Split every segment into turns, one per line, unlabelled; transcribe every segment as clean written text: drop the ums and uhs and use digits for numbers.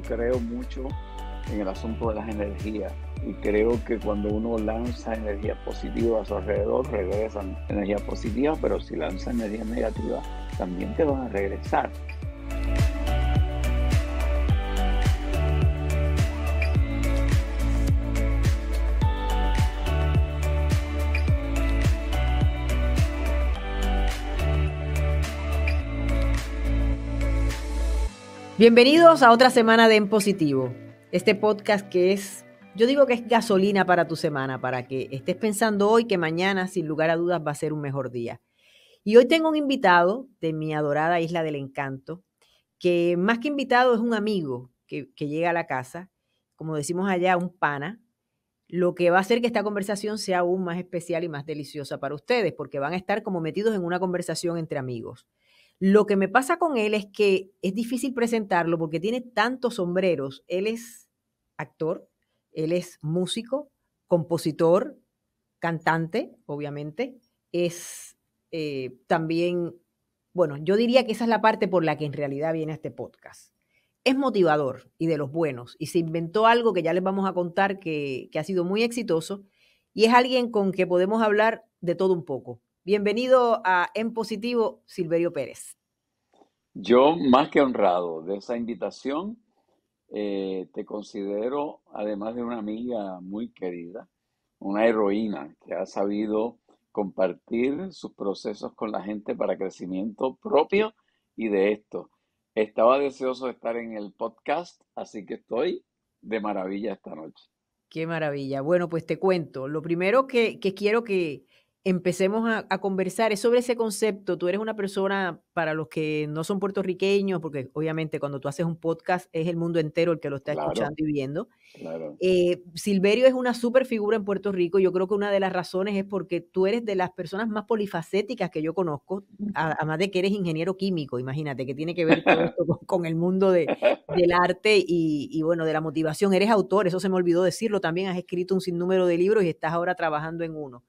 yo creo mucho en el asunto de las energías y creo que cuando uno lanza energía positiva a su alrededor, regresan energía positiva, pero si lanza energía negativa, también te van a regresar.
Bienvenidos a otra semana de En Positivo, este podcast que yo digo que es gasolina para tu semana, para que estés pensando hoy que mañana, sin lugar a dudas, va a ser un mejor día. Y hoy tengo un invitado de mi adorada Isla del Encanto, que más que invitado es un amigo que llega a la casa, como decimos allá, un pana, lo que va a hacer que esta conversación sea aún más especial y más deliciosa para ustedes, porque van a estar como metidos en una conversación entre amigos. Lo que me pasa con él es que es difícil presentarlo porque tiene tantos sombreros. Él es actor, él es músico, compositor, cantante, obviamente. Es también, bueno, yo diría que esa es la parte por la que en realidad viene este podcast. Es motivador y de los buenos, y se inventó algo que ya les vamos a contar que ha sido muy exitoso, y es alguien con que podemos hablar de todo un poco. Bienvenido a En Positivo, Silverio Pérez.
Yo más que honrado de esa invitación, te considero, además de una amiga muy querida, una heroína que ha sabido compartir sus procesos con la gente para crecimiento propio y de esto. Estaba deseoso de estar en el podcast, así que estoy de maravilla esta noche.
Qué maravilla. Bueno, pues te cuento. Lo primero que quiero que empecemos a conversar es sobre ese concepto. Tú eres una persona, para los que no son puertorriqueños, porque obviamente cuando tú haces un podcast es el mundo entero el que lo está escuchando
Claro,
y viendo.
claro.
Silverio es una súper figura en Puerto Rico. Yo creo que una de las razones es porque tú eres de las personas más polifacéticas que yo conozco, además de que eres ingeniero químico, imagínate, que tiene que ver todo esto con el mundo del arte y bueno, de la motivación. Eres autor, eso se me olvidó decirlo, también has escrito un sinnúmero de libros y estás ahora trabajando en uno.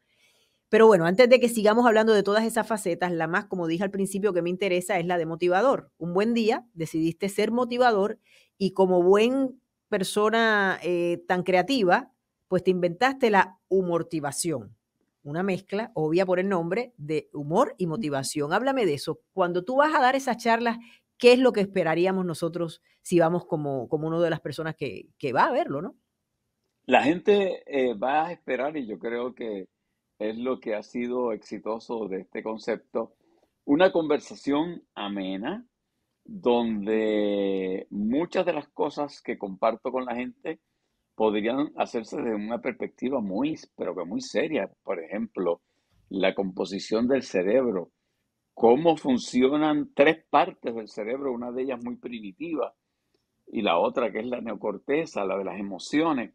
Pero bueno, antes de que sigamos hablando de todas esas facetas, la más, como dije al principio, que me interesa es la de motivador. Un buen día decidiste ser motivador y como buen persona tan creativa, pues te inventaste la humortivación, una mezcla, obvia por el nombre, de humor y motivación. Háblame de eso. Cuando tú vas a dar esas charlas, ¿qué es lo que esperaríamos nosotros si vamos como una de las personas que va a verlo, ¿no?
La gente va a esperar, y yo creo que es lo que ha sido exitoso de este concepto, una conversación amena, donde muchas de las cosas que comparto con la gente podrían hacerse desde una perspectiva muy, pero que muy seria. Por ejemplo, la composición del cerebro, cómo funcionan tres partes del cerebro, una de ellas muy primitiva y la otra que es la neocorteza, la de las emociones.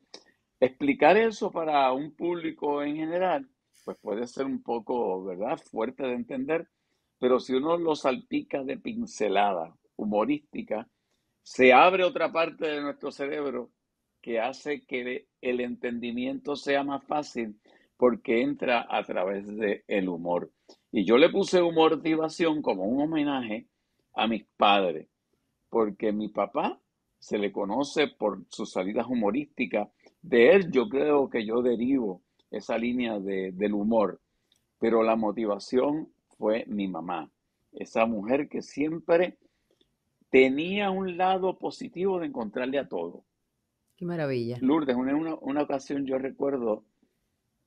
Explicar eso para un público en general, pues puede ser un poco, ¿verdad?, fuerte de entender, pero si uno lo salpica de pincelada humorística, se abre otra parte de nuestro cerebro que hace que el entendimiento sea más fácil porque entra a través del humor. Y yo le puse humorización como un homenaje a mis padres, porque mi papá se le conoce por sus salidas humorísticas. De él yo creo que yo derivo esa línea del humor, pero la motivación fue mi mamá, esa mujer que siempre tenía un lado positivo de encontrarle a todo.
Qué maravilla.
Lourdes, una ocasión yo recuerdo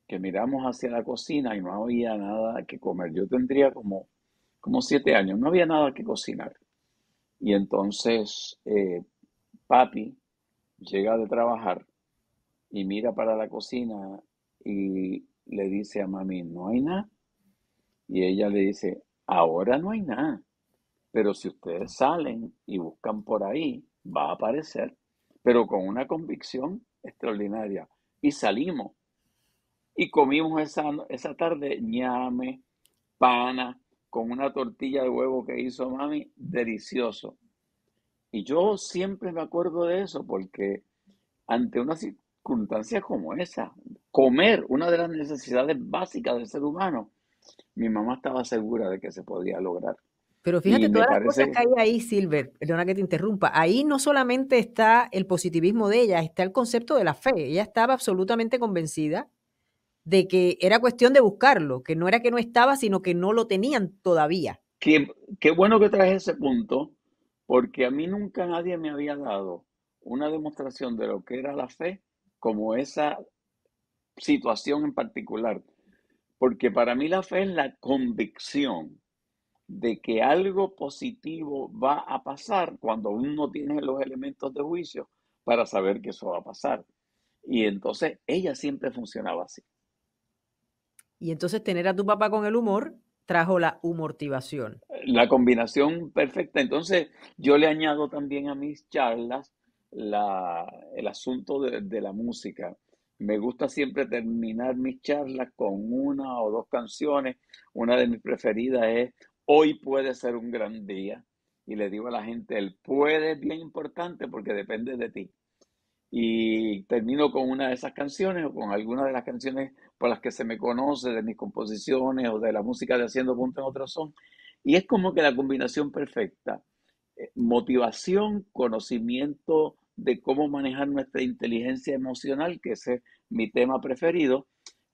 que miramos hacia la cocina y no había nada que comer. Yo tendría como 7 años, no había nada que cocinar. Y entonces papi llega de trabajar y mira para la cocina y le dice a mami, no hay nada. Y ella le dice, ahora no hay nada, pero si ustedes salen y buscan por ahí, va a aparecer, pero con una convicción extraordinaria. Y salimos y comimos esa tarde ñame, pana, con una tortilla de huevo que hizo mami, delicioso. Y yo siempre me acuerdo de eso porque ante una circunstancia como esa, comer, una de las necesidades básicas del ser humano, mi mamá estaba segura de que se podía lograr.
Pero
Y
fíjate
me
todas las cosas que
parece
hay ahí, Silver, perdona que te interrumpa. Ahí no solamente está el positivismo de ella, está el concepto de la fe. Ella estaba absolutamente convencida de que era cuestión de buscarlo, que no era que no estaba, sino que no lo tenían todavía.
que, qué bueno que traes ese punto, porque a mí nunca nadie me había dado una demostración de lo que era la fe como esa situación en particular. Porque para mí la fe es la convicción de que algo positivo va a pasar cuando uno tiene los elementos de juicio para saber que eso va a pasar. Y entonces ella siempre funcionaba así.
Y entonces tener a tu papá con el humor trajo la humortivación.
La combinación perfecta. Entonces yo le añado también a mis charlas el asunto de la música. Me gusta siempre terminar mis charlas con una o dos canciones. Una de mis preferidas es Hoy puede ser un gran día. Y le digo a la gente, el puede es bien importante porque depende de ti. Y termino con una de esas canciones o con alguna de las canciones por las que se me conoce de mis composiciones o de la música de Haciendo Punto en Otro Son. Y es como que la combinación perfecta. Motivación, conocimiento de cómo manejar nuestra inteligencia emocional, que ese es mi tema preferido,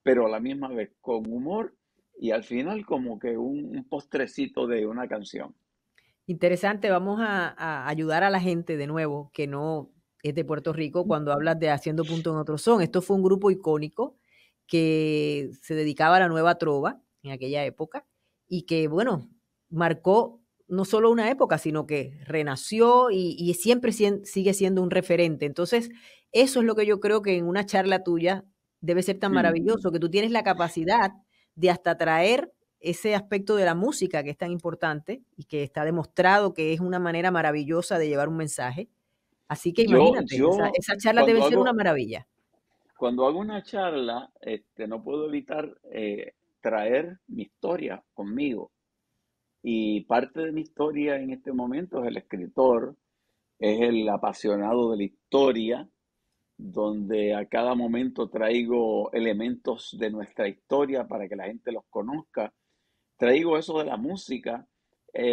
pero a la misma vez con humor y al final como que un postrecito de una canción.
Interesante, vamos a ayudar a la gente de nuevo que no es de Puerto Rico cuando hablas de Haciendo Punto en Otro Son. Esto fue un grupo icónico que se dedicaba a la nueva trova en aquella época y que, bueno, marcó no solo una época, sino que renació y siempre sigue siendo un referente. Entonces, eso es lo que yo creo que en una charla tuya debe ser tan maravilloso, que tú tienes la capacidad de hasta traer ese aspecto de la música que es tan importante y que está demostrado que es una manera maravillosa de llevar un mensaje. Así que
Yo,
imagínate,
yo
esa charla debe
cuando
ser una
hago,
maravilla.
Cuando hago una charla, no puedo evitar traer mi historia conmigo. Y parte de mi historia en este momento es el escritor, es el apasionado de la historia, donde a cada momento traigo elementos de nuestra historia para que la gente los conozca. Traigo eso de la música.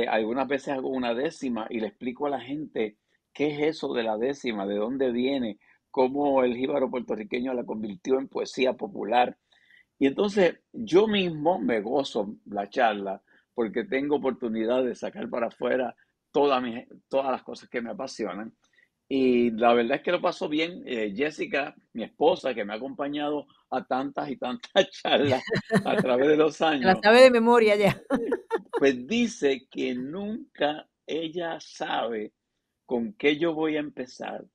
Algunas veces hago una décima y le explico a la gente qué es eso de la décima, de dónde viene, cómo el jíbaro puertorriqueño la convirtió en poesía popular. Y entonces yo mismo me gozo la charla porque tengo oportunidad de sacar para afuera todas las cosas que me apasionan. Y la verdad es que lo paso bien. Jessica, mi esposa, que me ha acompañado a tantas y tantas charlas a través de los
Se la
años,
sabe de memoria ya.
pues dice que nunca ella sabe con qué yo voy a empezar,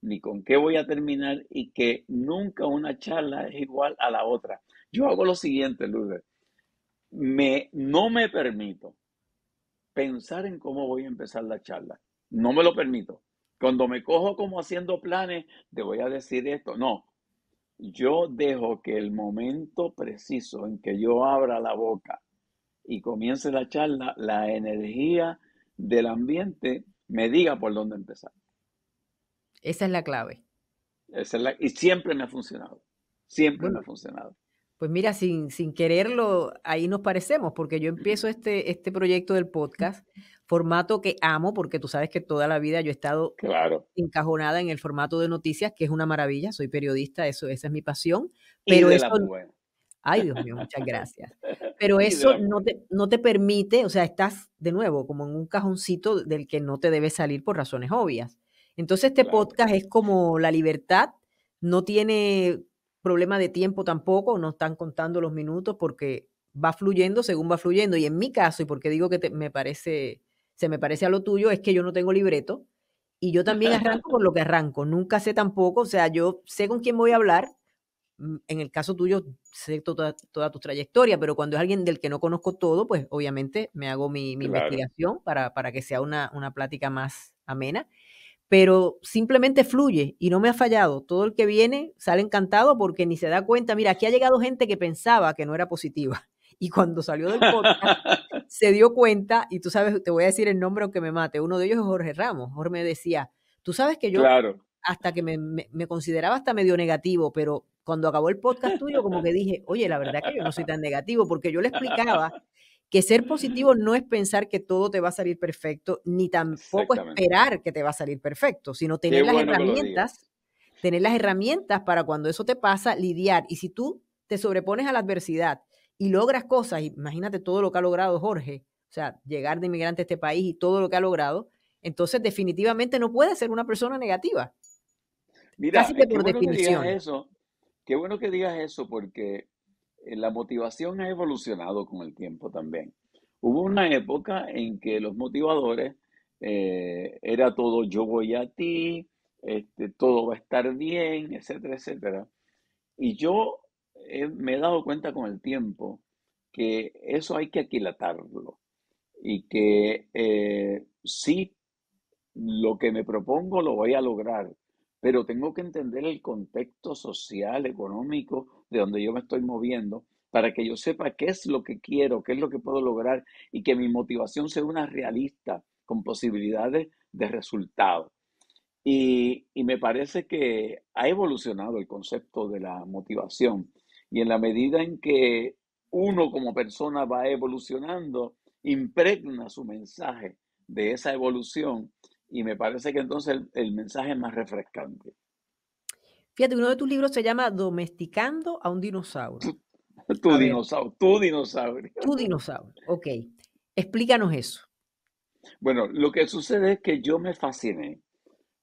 ni con qué voy a terminar, y que nunca una charla es igual a la otra. Yo hago lo siguiente, Lourdes. No me permito pensar en cómo voy a empezar la charla. No me lo permito. Cuando me cojo como haciendo planes de voy a decir esto, no. Yo dejo que el momento preciso en que yo abra la boca y comience la charla, la energía del ambiente me diga por dónde empezar.
Esa es la clave.
Y siempre me ha funcionado. Siempre me
Bueno,
ha funcionado.
pues mira, sin quererlo, ahí nos parecemos, porque yo empiezo este proyecto del podcast, formato que amo, porque tú sabes que toda la vida yo he estado
Claro.
encajonada en el formato de noticias, que es una maravilla, soy periodista, esa es mi pasión,
Y
pero
de
eso
las buenas.
ay, Dios mío, muchas gracias. Pero
Y de
eso
las buenas.
no te permite, o sea, estás de nuevo como en un cajoncito del que no te debes salir por razones obvias. Entonces, este
Claro.
podcast es como la libertad, no tiene problema de tiempo tampoco, no están contando los minutos porque va fluyendo según va fluyendo. Y en mi caso, y porque digo que se me parece a lo tuyo, es que yo no tengo libreto y yo también arranco por lo que arranco. Nunca sé tampoco, o sea, yo sé con quién voy a hablar, en el caso tuyo, sé toda tu trayectoria, pero cuando es alguien del que no conozco todo, pues obviamente me hago mi
Claro.
investigación para que sea una plática más amena, pero simplemente fluye y no me ha fallado. Todo el que viene sale encantado porque ni se da cuenta. Mira, aquí ha llegado gente que pensaba que no era positiva y cuando salió del podcast se dio cuenta, y tú sabes, te voy a decir el nombre aunque me mate. Uno de ellos es Jorge Ramos. Jorge me decía, tú sabes que yo
Claro.
hasta que me consideraba hasta medio negativo, pero cuando acabó el podcast tuyo, como que dije, oye, la verdad que yo no soy tan negativo, porque yo le explicaba Que ser positivo no es pensar que todo te va a salir perfecto, ni tampoco
Exactamente.
esperar que te va a salir perfecto, sino
Qué bueno que lo digas.
tener las herramientas para cuando eso te pasa, lidiar. Y si tú te sobrepones a la adversidad y logras cosas, imagínate todo lo que ha logrado Jorge, o sea, llegar de inmigrante a este país y todo lo que ha logrado, entonces definitivamente no puedes ser una persona negativa, casi
Mira,
que
qué
por
bueno que digas
definición.
eso. Qué bueno que digas eso porque la motivación ha evolucionado con el tiempo también. Hubo una época en que los motivadores era todo yo voy a ti, todo va a estar bien, etcétera, etcétera. Y yo me he dado cuenta con el tiempo que eso hay que aquilatarlo y que sí, lo que me propongo lo voy a lograr, pero tengo que entender el contexto social, económico de donde yo me estoy moviendo para que yo sepa qué es lo que quiero, qué es lo que puedo lograr y que mi motivación sea una realista con posibilidades de resultado. Y me parece que ha evolucionado el concepto de la motivación. Y en la medida en que uno como persona va evolucionando, impregna su mensaje de esa evolución. Y me parece que entonces el mensaje es más refrescante.
Fíjate, uno de tus libros se llama Domesticando a un dinosaurio.
Tu
A ver,
dinosaurio, tu dinosaurio.
tu dinosaurio, ok. Explícanos eso.
Bueno, lo que sucede es que yo me fasciné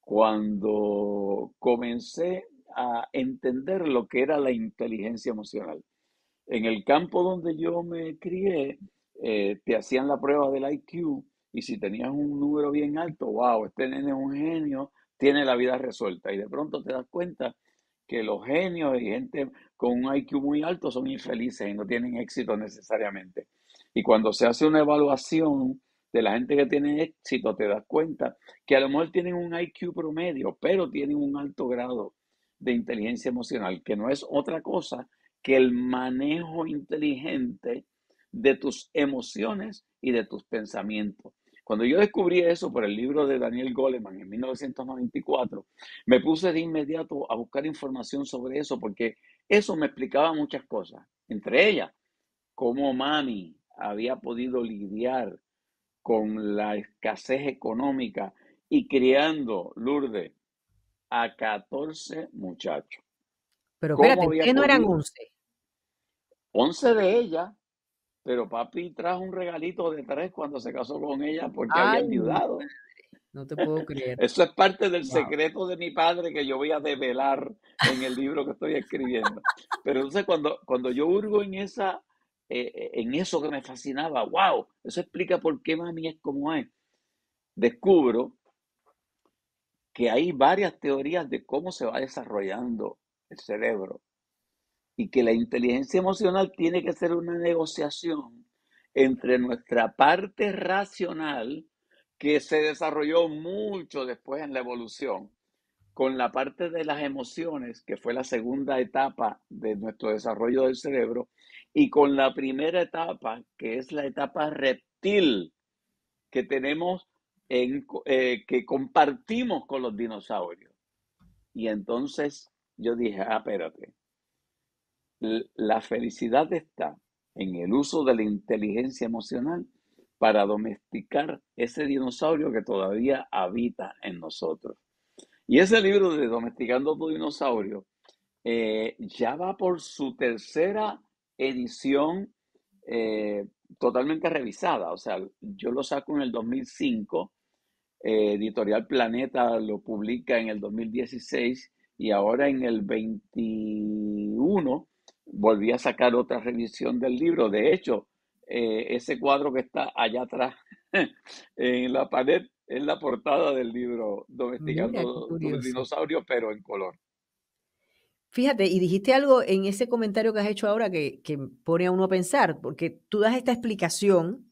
cuando comencé a entender lo que era la inteligencia emocional. En el campo donde yo me crié, te hacían la prueba del IQ y si tenías un número bien alto, wow, este nene es un genio, tiene la vida resuelta. Y de pronto te das cuenta que los genios y gente con un IQ muy alto son infelices y no tienen éxito necesariamente. Y cuando se hace una evaluación de la gente que tiene éxito, te das cuenta que a lo mejor tienen un IQ promedio, pero tienen un alto grado de inteligencia emocional, que no es otra cosa que el manejo inteligente de tus emociones y de tus pensamientos. Cuando yo descubrí eso por el libro de Daniel Goleman en 1994, me puse de inmediato a buscar información sobre eso porque eso me explicaba muchas cosas, entre ellas cómo mami había podido lidiar con la escasez económica y criando, Lourdes, a 14 muchachos.
Pero
¿Cómo
espérate,
había
ustedes no eran
podido?
11.
11 de ellas, pero papi trajo un regalito de 3 cuando se casó con ella porque había
Ay, mi
enviudado.
madre, no te puedo creer.
Eso es parte del
Wow.
secreto de mi padre que yo voy a develar en el libro que estoy escribiendo. Pero entonces cuando yo hurgo en eso que me fascinaba, wow, eso explica por qué mami es como es. Descubro que hay varias teorías de cómo se va desarrollando el cerebro y que la inteligencia emocional tiene que ser una negociación entre nuestra parte racional, que se desarrolló mucho después en la evolución, con la parte de las emociones, que fue la segunda etapa de nuestro desarrollo del cerebro, y con la primera etapa, que es la etapa reptil, que tenemos que compartimos con los dinosaurios. Y entonces yo dije, espérate, la felicidad está en el uso de la inteligencia emocional para domesticar ese dinosaurio que todavía habita en nosotros. Y ese libro de Domesticando tu dinosaurio ya va por su tercera edición eh, totalmente revisada. O sea, yo lo saco en el 2005, Editorial Planeta lo publica en el 2016 y ahora en el 21 volví a sacar otra revisión del libro. De hecho, ese cuadro que está allá atrás en la pared es la portada del libro
Mira, qué
Domesticando tu
curioso.
dinosaurio, pero en color.
Fíjate, y dijiste algo en ese comentario que has hecho ahora que pone a uno a pensar, porque tú das esta explicación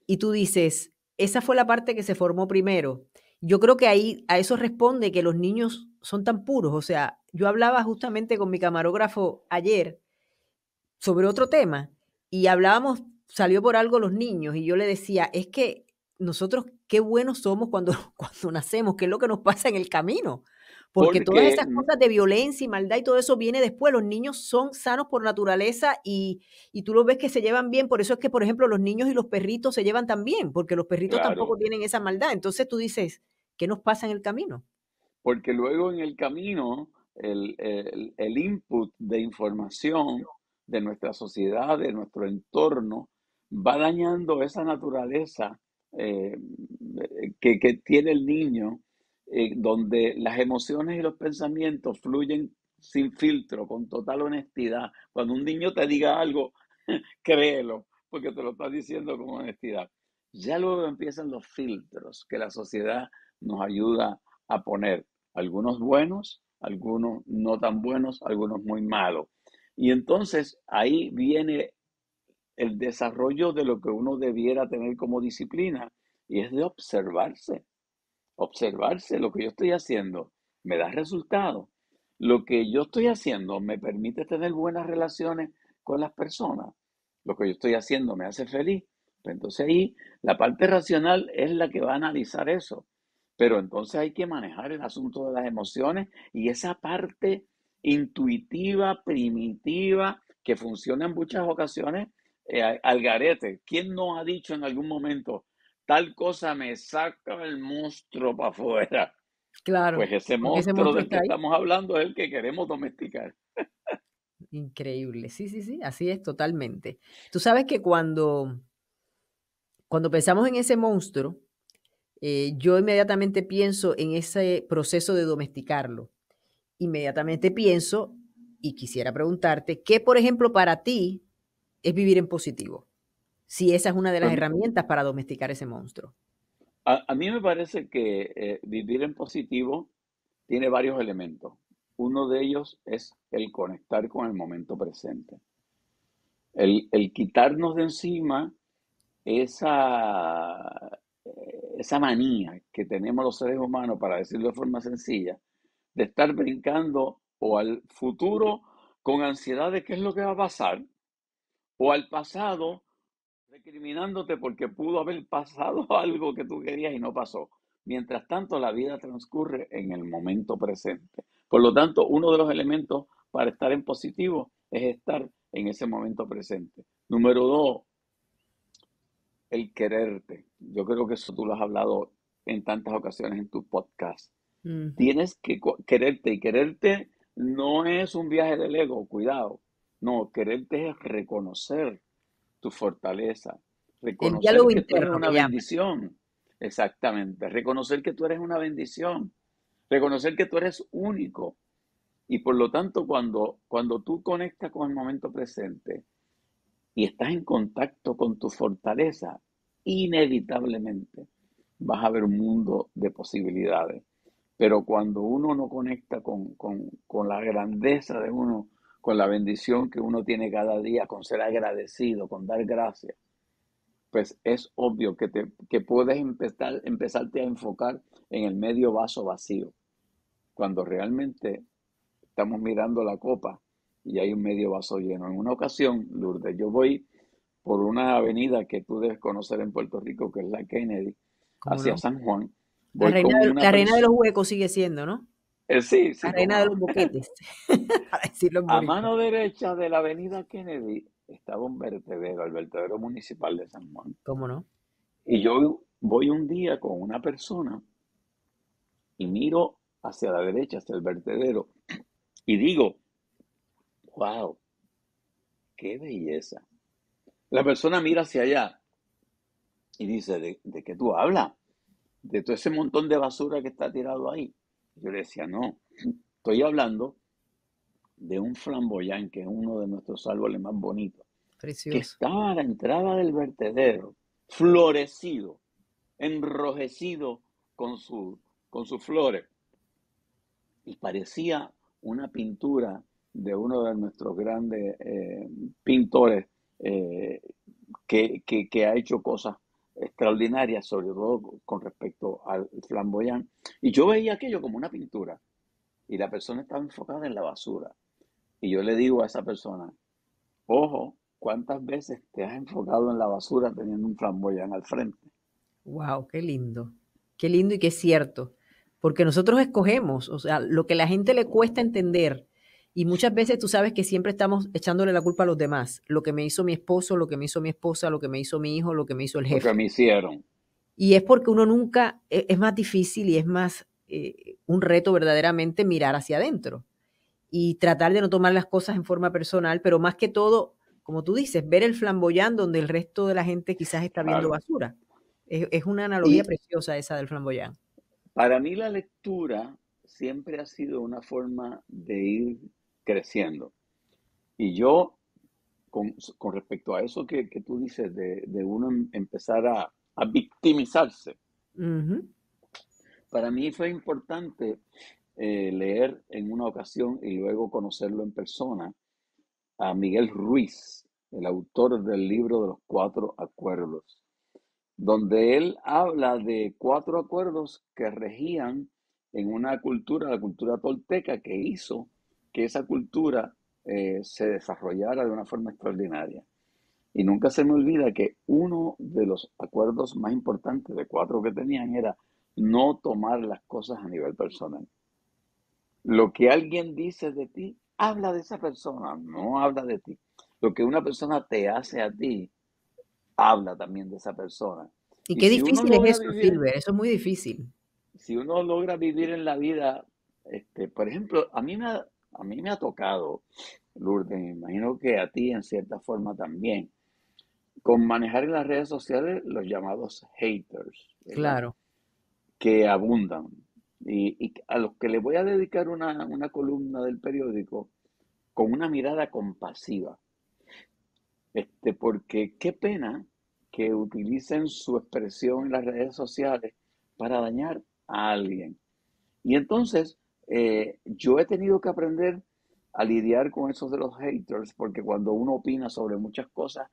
y tú dices, esa fue la parte que se formó primero. Yo creo que ahí a eso responde que los niños son tan puros. O sea, yo hablaba justamente con mi camarógrafo ayer sobre otro tema y hablábamos, salió por algo los niños y yo le decía, es que nosotros qué buenos somos cuando, cuando nacemos, qué es lo que nos pasa en el camino. Porque todas
porque
esas cosas de violencia y maldad y todo eso viene después. Los niños son sanos por naturaleza y tú los ves que se llevan bien. Por eso es que, por ejemplo, los niños y los perritos se llevan tan bien, porque los perritos tampoco
claro,
tienen esa maldad. Entonces tú dices, ¿qué nos pasa en el camino?
porque luego en el camino el input de información de nuestra sociedad, de nuestro entorno, va dañando esa naturaleza eh, que tiene el niño, donde las emociones y los pensamientos fluyen sin filtro, con total honestidad. Cuando un niño te diga algo, créelo, porque te lo está diciendo con honestidad. Ya luego empiezan los filtros que la sociedad nos ayuda a poner, algunos buenos, algunos no tan buenos, algunos muy malos. Y entonces ahí viene el desarrollo de lo que uno debiera tener como disciplina, y es de observarse lo que yo estoy haciendo, me da resultado. Lo que yo estoy haciendo me permite tener buenas relaciones con las personas. Lo que yo estoy haciendo me hace feliz. Pues entonces ahí la parte racional es la que va a analizar eso. Pero entonces hay que manejar el asunto de las emociones y esa parte intuitiva, primitiva, que funciona en muchas ocasiones al garete. ¿Quién no ha dicho en algún momento, tal cosa me saca el monstruo para afuera?
Claro,
Pues ese
porque ese
monstruo
monstruo
del que
está ahí.
estamos hablando es el que queremos domesticar.
Increíble. Sí, sí, sí, así es totalmente. Tú sabes que cuando pensamos en ese monstruo, yo inmediatamente pienso en ese proceso de domesticarlo. Inmediatamente pienso y quisiera preguntarte, ¿qué, por ejemplo, para ti es vivir en positivo? Si esa es una de las
Pues
herramientas para domesticar ese monstruo.
a mí me parece que vivir en positivo tiene varios elementos. Uno de ellos es el conectar con el momento presente. El quitarnos de encima esa manía que tenemos los seres humanos, para decirlo de forma sencilla, de estar brincando o al futuro con ansiedad de qué es lo que va a pasar, o al pasado recriminándote porque pudo haber pasado algo que tú querías y no pasó. Mientras tanto, la vida transcurre en el momento presente. Por lo tanto, uno de los elementos para estar en positivo es estar en ese momento presente. Número dos, el quererte. Yo creo que eso tú lo has hablado en tantas ocasiones en tu podcast.
Ujú.
Tienes que quererte, y quererte no es un viaje del ego, cuidado. No, quererte es reconocer tu fortaleza,
El
reconocer
diálogo
que tú eres
interno
una
que llaman.
bendición. Exactamente, reconocer que tú eres una bendición, reconocer que tú eres único. Y por lo tanto, cuando tú conectas con el momento presente y estás en contacto con tu fortaleza, inevitablemente vas a ver un mundo de posibilidades. Pero cuando uno no conecta con la grandeza de uno, con la bendición que uno tiene cada día, con ser agradecido, con dar gracias, pues es obvio que puedes empezarte a enfocar en el medio vaso vacío, cuando realmente estamos mirando la copa y hay un medio vaso lleno. En una ocasión, Lourdes, yo voy por una avenida que tú debes conocer en Puerto Rico, que es la Kennedy,
¿Cómo
hacia
no?
San Juan. Voy con una
La reina de
persona,
los huecos sigue siendo, ¿no?
sí,
La
sí, cómo
reina de
no.
los boquetes, para decirlo en
A
bonito.
mano derecha de la avenida Kennedy estaba un vertedero, el vertedero municipal de San Juan.
¿Cómo no?
Y yo voy un día con una persona y miro hacia la derecha, hacia el vertedero, y digo, wow, qué belleza. La persona mira hacia allá y dice, ¿de qué tú hablas? De todo ese montón de basura que está tirado ahí. Yo le decía, no, estoy hablando de un flamboyán, que es uno de nuestros árboles más bonitos, que
Precioso.
estaba a la entrada del vertedero, florecido, enrojecido con, su, con sus flores, y parecía una pintura de uno de nuestros grandes pintores eh, que ha hecho cosas extraordinarias, sobre todo con respecto al flamboyán. Y yo veía aquello como una pintura y la persona estaba enfocada en la basura. Y yo le digo a esa persona, ojo, ¿cuántas veces te has enfocado en la basura teniendo un flamboyán al frente?
Wow, qué lindo. Qué lindo y qué cierto. porque nosotros escogemos, o sea, lo que a la gente le cuesta entender, y muchas veces tú sabes que siempre estamos echándole la culpa a los demás, lo que me hizo mi esposo, lo que me hizo mi esposa, lo que me hizo mi hijo, lo que me hizo el
lo que
jefe.
me hicieron.
Y es porque uno nunca, es más difícil y es más un reto verdaderamente mirar hacia adentro y tratar de no tomar las cosas en forma personal, pero más que todo, como tú dices, ver el flamboyán donde el resto de la gente quizás está viendo
Claro.
basura. Es una analogía
Y
preciosa esa del flamboyán.
para mí la lectura siempre ha sido una forma de ir creciendo. Y yo, con respecto a eso que tú dices, de uno empezar a victimizarse,
Ujú.
para mí fue importante leer en una ocasión y luego conocerlo en persona a Miguel Ruiz, el autor del libro de los cuatro acuerdos, donde él habla de cuatro acuerdos que regían en una cultura, la cultura tolteca, que hizo que esa cultura se desarrollara de una forma extraordinaria. Y nunca se me olvida que uno de los acuerdos más importantes de cuatro que tenían era no tomar las cosas a nivel personal. Lo que alguien dice de ti, habla de esa persona, no habla de ti. Lo que una persona te hace a ti, habla también de esa persona.
Y
Y
qué
si uno
difícil es
logra
eso,
vivir,
Silver, eso es muy difícil.
si uno logra vivir en la vida, por ejemplo, a mí me ha tocado, Lourdes, me imagino que a ti en cierta forma también, con manejar en las redes sociales los llamados haters, ¿verdad?
Claro.
Que abundan. Y a los que les voy a dedicar una columna del periódico con una mirada compasiva, porque qué pena que utilicen su expresión en las redes sociales para dañar a alguien. Y entonces, yo he tenido que aprender a lidiar con esos de los haters, porque cuando uno opina sobre muchas cosas,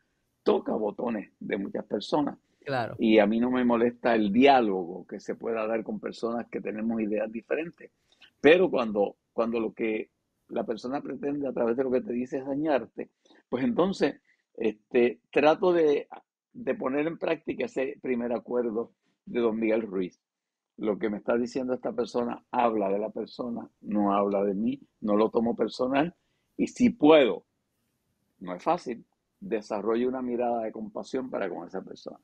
toca botones de muchas personas.
Claro.
Y a mí no me molesta el diálogo que se pueda dar con personas que tenemos ideas diferentes. Pero cuando lo que la persona pretende a través de lo que te dice es dañarte, pues entonces trato de poner en práctica ese primer acuerdo de don Miguel Ruiz. Lo que me está diciendo esta persona habla de la persona, no habla de mí, no lo tomo personal. Y si puedo, no es fácil, desarrollo una mirada de compasión para con esa persona.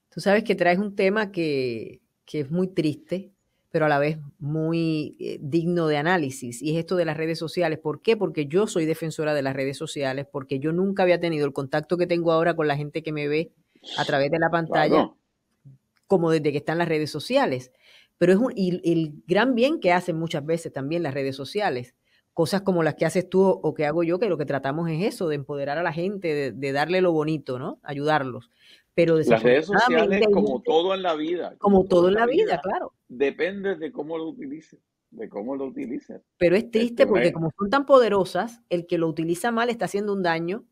Tú sabes que traes un tema que es muy triste, pero a la vez muy digno de análisis, y es esto de las redes sociales. ¿Por qué? Porque yo soy defensora de las redes sociales, porque yo nunca había tenido el contacto que tengo ahora con la gente que me ve a través de la pantalla,
Claro,
como desde que están las redes sociales. Pero es y el gran bien que hacen muchas veces también las redes sociales. Cosas como las que haces tú o que hago yo, que lo que tratamos es eso, de empoderar a la gente, de darle lo bonito, ¿no? Ayudarlos. Pero
las redes
desafortunadamente
sociales,
hay
como
gente,
todo en la vida, como
como
todo
todo
en
en
la
la vida,
vida,
claro.
depende de cómo lo utilices, de cómo lo utilices.
Pero es triste
Una,
porque como son tan poderosas, el que lo utiliza mal está haciendo un daño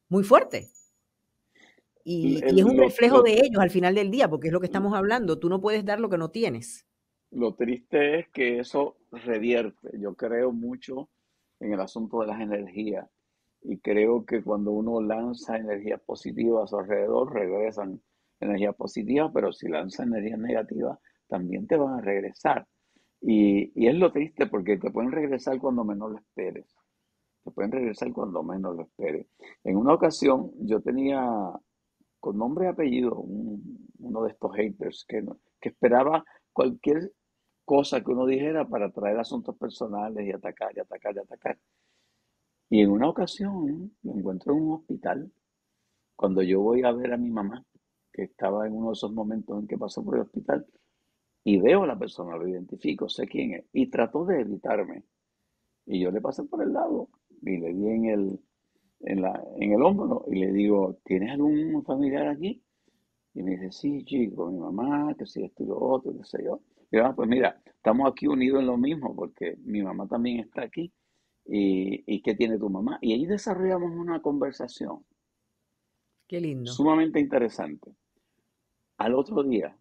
muy fuerte. Y es un
lo,
reflejo
lo,
de ellos al final del día, porque es lo que estamos hablando. Tú no puedes dar lo que no tienes.
lo triste es que eso revierte. Yo creo mucho en el asunto de las energías y creo que cuando uno lanza energías positivas a su alrededor, regresan energías positivas, pero si lanza energías negativas, también te van a regresar. Y es lo triste porque te pueden regresar cuando menos lo esperes. Te pueden regresar cuando menos lo esperes. En una ocasión yo tenía con nombre y apellido uno de estos haters que esperaba cualquier cosa que uno dijera para traer asuntos personales y atacar y atacar y atacar. Y en una ocasión lo encuentro en un hospital cuando yo voy a ver a mi mamá, que estaba en uno de esos momentos en que pasó por el hospital, y veo a la persona, lo identifico, sé quién es, y trató de evitarme. Y yo le pasé por el lado y le di en el hombro y le digo, ¿tienes algún familiar aquí? Y me dice, sí, chico, mi mamá, que si esto y lo otro, qué sé yo. Y yo, "Ah, pues mira, estamos aquí unidos en lo mismo, porque mi mamá también está aquí. ¿Y qué tiene tu mamá? Y ahí desarrollamos una conversación
Qué lindo.
sumamente interesante. Al otro día,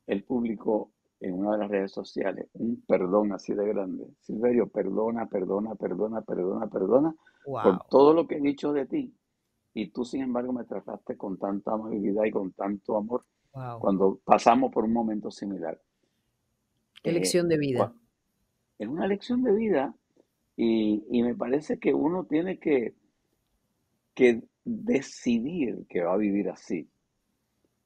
él publicó en una de las redes sociales un perdón así de grande. Silverio, perdona, perdona, perdona, perdona, perdona por
Wow,
todo lo que he dicho de ti. Y tú, sin embargo, me trataste con tanta amabilidad y con tanto amor
wow.
cuando pasamos por un momento similar.
Qué
Eh,
lección de vida.
cua- es una lección de vida y me parece que uno tiene que decidir que va a vivir así.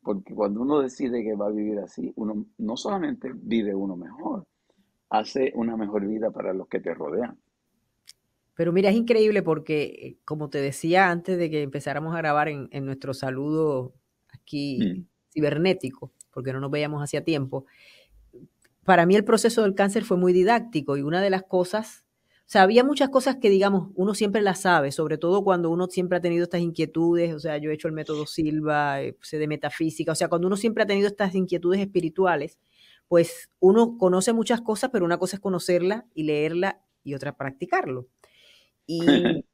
Porque cuando uno decide que va a vivir así, uno no solamente vive uno mejor, hace una mejor vida para los que te rodean.
Pero mira, es increíble porque, como te decía antes de que empezáramos a grabar en nuestro saludo aquí
Mm.
cibernético, porque no nos veíamos hacía tiempo, para mí el proceso del cáncer fue muy didáctico y una de las cosas, o sea, había muchas cosas que, digamos, uno siempre las sabe, sobre todo cuando uno siempre ha tenido estas inquietudes, o sea, yo he hecho el método Silva, sé de metafísica, o sea, cuando uno siempre ha tenido estas inquietudes espirituales, pues uno conoce muchas cosas, pero una cosa es conocerla y leerla y otra practicarlo. Y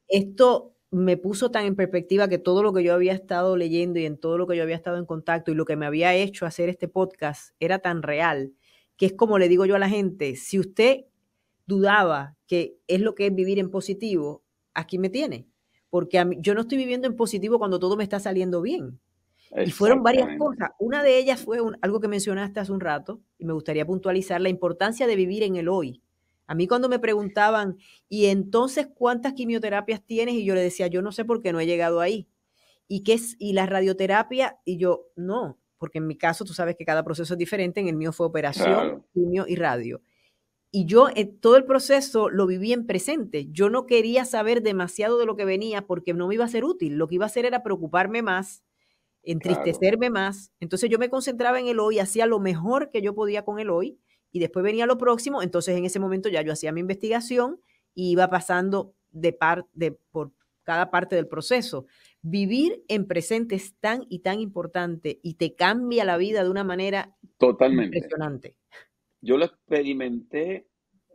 esto me puso tan en perspectiva que todo lo que yo había estado leyendo y en todo lo que yo había estado en contacto y lo que me había hecho hacer este podcast era tan real, que es como le digo yo a la gente, si usted dudaba que es lo que es vivir en positivo, aquí me tiene. Porque yo no estoy viviendo en positivo cuando todo me está saliendo bien. Y fueron varias
Exactamente.
cosas. Una de ellas fue algo que mencionaste hace un rato y me gustaría puntualizar, la importancia de vivir en el hoy. A mí cuando me preguntaban, ¿y entonces cuántas quimioterapias tienes? Y yo le decía, yo no sé por qué no he llegado ahí. ¿Y qué es? ¿Y la radioterapia? Y yo, no, porque en mi caso tú sabes que cada proceso es diferente. En el mío fue operación,
Claro,
quimio y radio. Y yo todo el proceso lo viví en presente. Yo no quería saber demasiado de lo que venía porque no me iba a ser útil. Lo que iba a hacer era preocuparme más,
claro.
entristecerme más. Entonces yo me concentraba en el hoy, hacía lo mejor que yo podía con el hoy y después venía lo próximo. Entonces en ese momento ya yo hacía mi investigación y iba pasando por cada parte del proceso. Vivir en presente es tan y tan importante y te cambia la vida de una manera
Totalmente.
impresionante.
Yo lo experimenté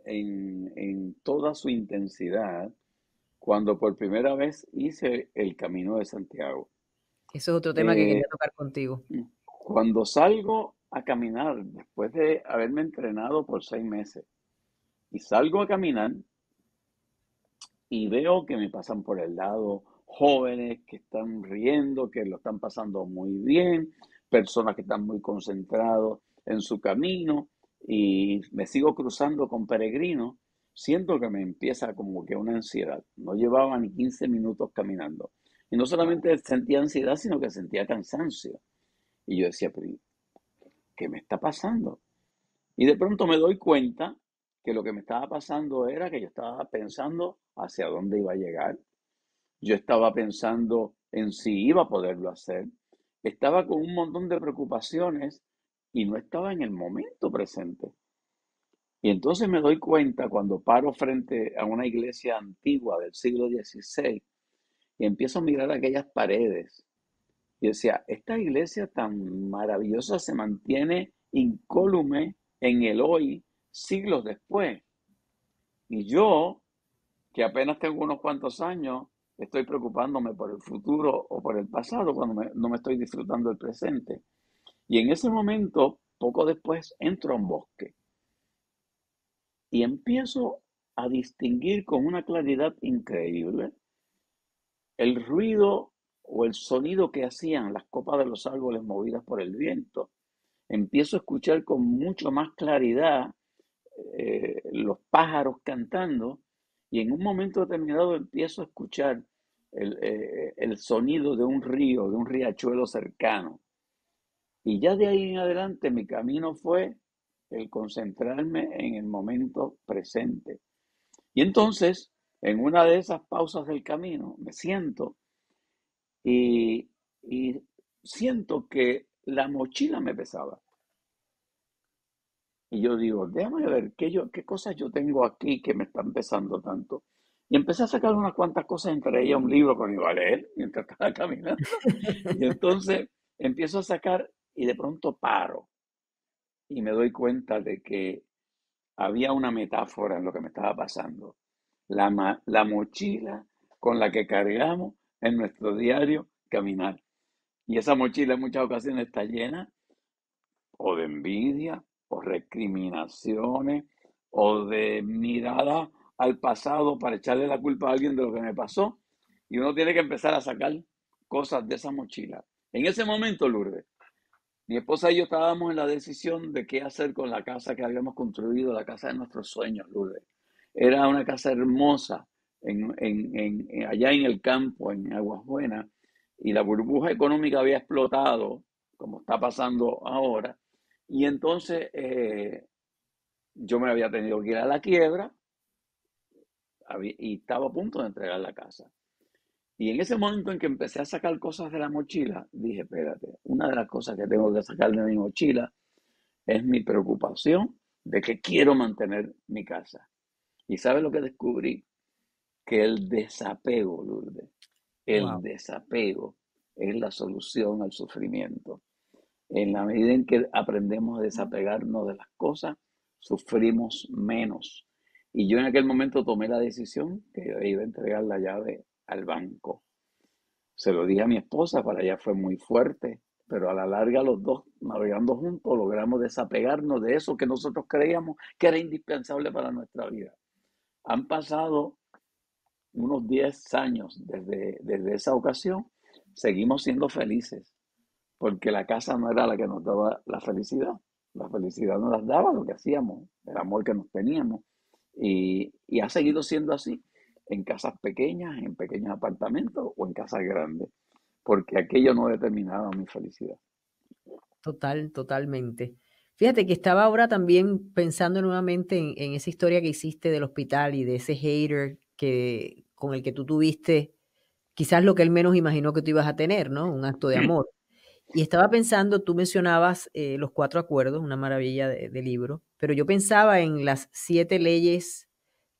en toda su intensidad cuando por primera vez hice el Camino de Santiago.
Eso es otro tema que quería
Eh,
tocar contigo.
Cuando salgo a caminar, después de haberme entrenado por 6 meses, y salgo a caminar y veo que me pasan por el lado jóvenes que están riendo, que lo están pasando muy bien, personas que están muy concentrados en su camino, y me sigo cruzando con peregrinos, siento que me empieza como que una ansiedad. No llevaba ni 15 minutos caminando. Y no solamente sentía ansiedad, sino que sentía cansancio. Y yo decía, pero ¿qué me está pasando? Y de pronto me doy cuenta que lo que me estaba pasando era que yo estaba pensando hacia dónde iba a llegar. Yo estaba pensando en si iba a poderlo hacer. Estaba con un montón de preocupaciones y no estaba en el momento presente. Y entonces me doy cuenta cuando paro frente a una iglesia antigua del siglo XVI y empiezo a mirar aquellas paredes. Y decía, esta iglesia tan maravillosa se mantiene incólume en el hoy, siglos después. Y yo, que apenas tengo unos cuantos años, estoy preocupándome por el futuro o por el pasado cuando no me estoy disfrutando del presente. Y en ese momento, poco después, entro a un bosque y empiezo a distinguir con una claridad increíble el ruido o el sonido que hacían las copas de los árboles movidas por el viento. Empiezo a escuchar con mucho más claridad los pájaros cantando y en un momento determinado empiezo a escuchar el sonido de un río, de un riachuelo cercano. Y ya de ahí en adelante mi camino fue el concentrarme en el momento presente. Y entonces, en una de esas pausas del camino, me siento y siento que la mochila me pesaba. Y yo digo, déjame ver qué cosas yo tengo aquí que me están pesando tanto. Y empecé a sacar unas cuantas cosas, entre ellas un libro que me iba a leer mientras estaba caminando. Y entonces empiezo a sacar y de pronto paro y me doy cuenta de que había una metáfora en lo que me estaba pasando. La mochila con la que cargamos en nuestro diario caminar. Y esa mochila en muchas ocasiones está llena o de envidia, o recriminaciones, o de mirada al pasado para echarle la culpa a alguien de lo que me pasó. Y uno tiene que empezar a sacar cosas de esa mochila. En ese momento, Lourdes, Mi esposa y yo estábamos en la decisión de qué hacer con la casa que habíamos construido, la casa de nuestros sueños, Lourdes. Era una casa hermosa allá en el campo, en Aguas Buenas, y la burbuja económica había explotado, como está pasando ahora, y entonces yo me había tenido que ir a la quiebra y estaba a punto de entregar la casa. Y en ese momento en que empecé a sacar cosas de la mochila, dije, espérate, una de las cosas que tengo que sacar de mi mochila es mi preocupación de que quiero mantener mi casa. ¿Y sabes lo que descubrí? Que el desapego, Lourdes, el
Wow.
desapego es la solución al sufrimiento. En la medida en que aprendemos a desapegarnos de las cosas, sufrimos menos. Y yo en aquel momento tomé la decisión que yo iba a entregar la llave al banco. Se lo dije a mi esposa, para ella fue muy fuerte, pero a la larga los dos, navegando juntos, logramos desapegarnos de eso que nosotros creíamos que era indispensable para nuestra vida. Han pasado unos 10 años desde esa ocasión, seguimos siendo felices, porque la casa no era la que nos daba la felicidad nos la daba lo que hacíamos, el amor que nos teníamos, y ha seguido siendo así en casas pequeñas, en pequeños apartamentos o en casas grandes, porque aquello no determinaba mi felicidad.
Totalmente. Fíjate que estaba ahora también pensando nuevamente en esa historia que hiciste del hospital y de ese hater con el que tú tuviste quizás lo que él menos imaginó que tú ibas a tener, ¿no? Un acto de amor. Y estaba pensando, tú mencionabas los 4 acuerdos, una maravilla de libro, pero yo pensaba en las 7 leyes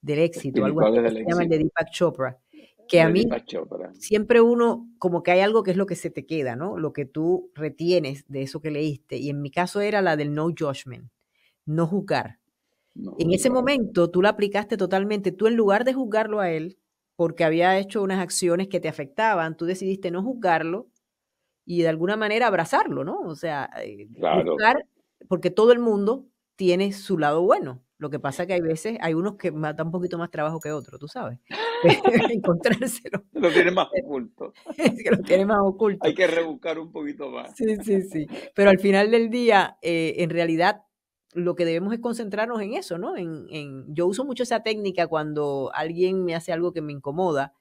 del éxito, algo así
Espirituales
que
del
se llaman de
éxito,
Deepak Chopra, que a
de
mí
Deepak Chopra.
siempre uno, como que hay algo que es lo que se te queda, ¿no? Lo que tú retienes de eso que leíste. Y en mi caso era la del no judgment, no juzgar.
No
En ese
juzgar.
momento tú la aplicaste totalmente. Tú en lugar de juzgarlo a él, porque había hecho unas acciones que te afectaban, tú decidiste no juzgarlo y de alguna manera abrazarlo, ¿no? O sea,
Claro.
buscar, porque todo el mundo tiene su lado bueno. Lo que pasa que hay veces, hay unos que da un poquito más trabajo que otros, tú sabes, encontrárselo,
Lo tiene más oculto.
que lo tiene más oculto.
Hay que rebuscar un poquito más.
Sí, sí, sí. Pero al final del día, en realidad, lo que debemos es concentrarnos en eso, ¿no? Yo uso mucho esa técnica cuando alguien me hace algo que me incomoda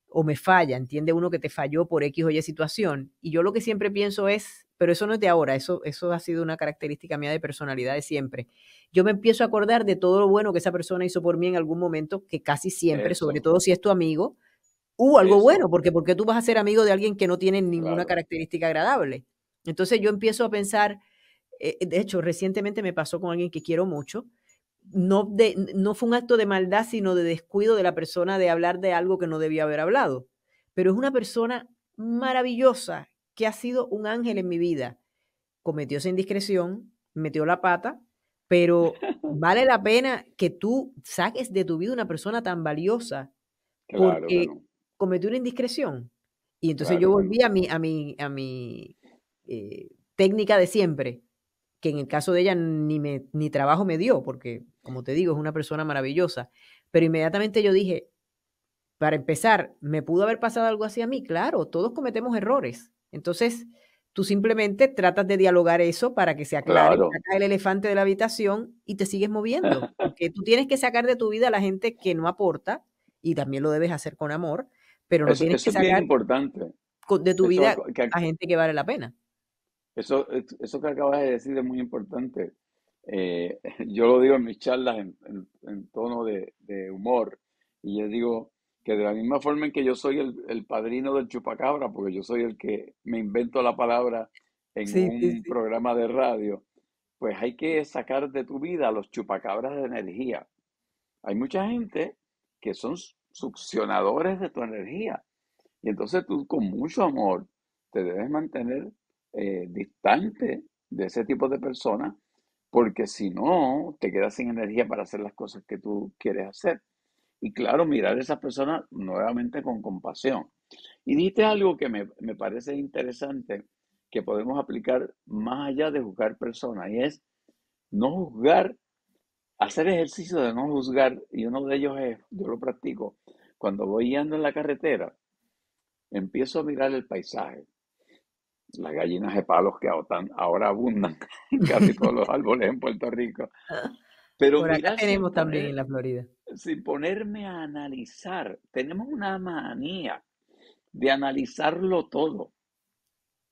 o me falla, entiende uno que te falló por X o Y situación. Y yo lo que siempre pienso es, pero eso no es de ahora, eso ha sido una característica mía de personalidad de siempre. Yo me empiezo a acordar de todo lo bueno que esa persona hizo por mí en algún momento, que casi siempre, sobre
Eso,
todo si es tu amigo, hubo algo bueno,
eso,
porque ¿por qué tú vas a ser amigo de alguien que no tiene ninguna
claro.
característica agradable? Entonces yo empiezo a pensar, de hecho, recientemente me pasó con alguien que quiero mucho, no fue un acto de maldad, sino de descuido de la persona de hablar de algo que no debía haber hablado. Pero es una persona maravillosa que ha sido un ángel en mi vida. Cometió esa indiscreción, metió la pata, pero vale la pena que tú saques de tu vida una persona tan valiosa
Claro que
porque
no,
cometió una indiscreción. Y entonces yo
claro que no.
volví técnica de siempre, que en el caso de ella ni trabajo me dio, porque, como te digo, es una persona maravillosa. Pero inmediatamente yo dije, para empezar, ¿me pudo haber pasado algo así a mí? Claro, todos cometemos errores. Entonces, tú simplemente tratas de dialogar eso para que se aclare,
Claro.
sacas el elefante de la habitación y te sigues moviendo, porque tú tienes que sacar de tu vida a la gente que no aporta, y también lo debes hacer con amor, pero no tienes
Eso
que
es bien
sacar
importante.
de tu
Eso
vida a gente que vale la pena.
Eso que acabas de decir es muy importante. Yo lo digo en mis charlas en tono de humor, y yo digo que de la misma forma en que yo soy el padrino del chupacabra, porque yo soy el que me invento la palabra en
Sí, sí,
un
sí.
programa de radio, pues hay que sacar de tu vida a los chupacabras de energía. Hay mucha gente que son succionadores de tu energía. Y entonces tú con mucho amor te debes mantener distante de ese tipo de personas, porque si no, te quedas sin energía para hacer las cosas que tú quieres hacer. Y claro, mirar a esas personas nuevamente con compasión. Y dijiste algo que me parece interesante, que podemos aplicar más allá de juzgar personas, y es no juzgar, hacer ejercicio de no juzgar, y uno de ellos es, yo lo practico, cuando voy guiando en la carretera, empiezo a mirar el paisaje. las gallinas de palos que ahora abundan en casi todos los árboles en Puerto Rico. Pero
Por acá
mira,
tenemos también en la Florida.
sin ponerme a analizar, tenemos una manía de analizarlo todo.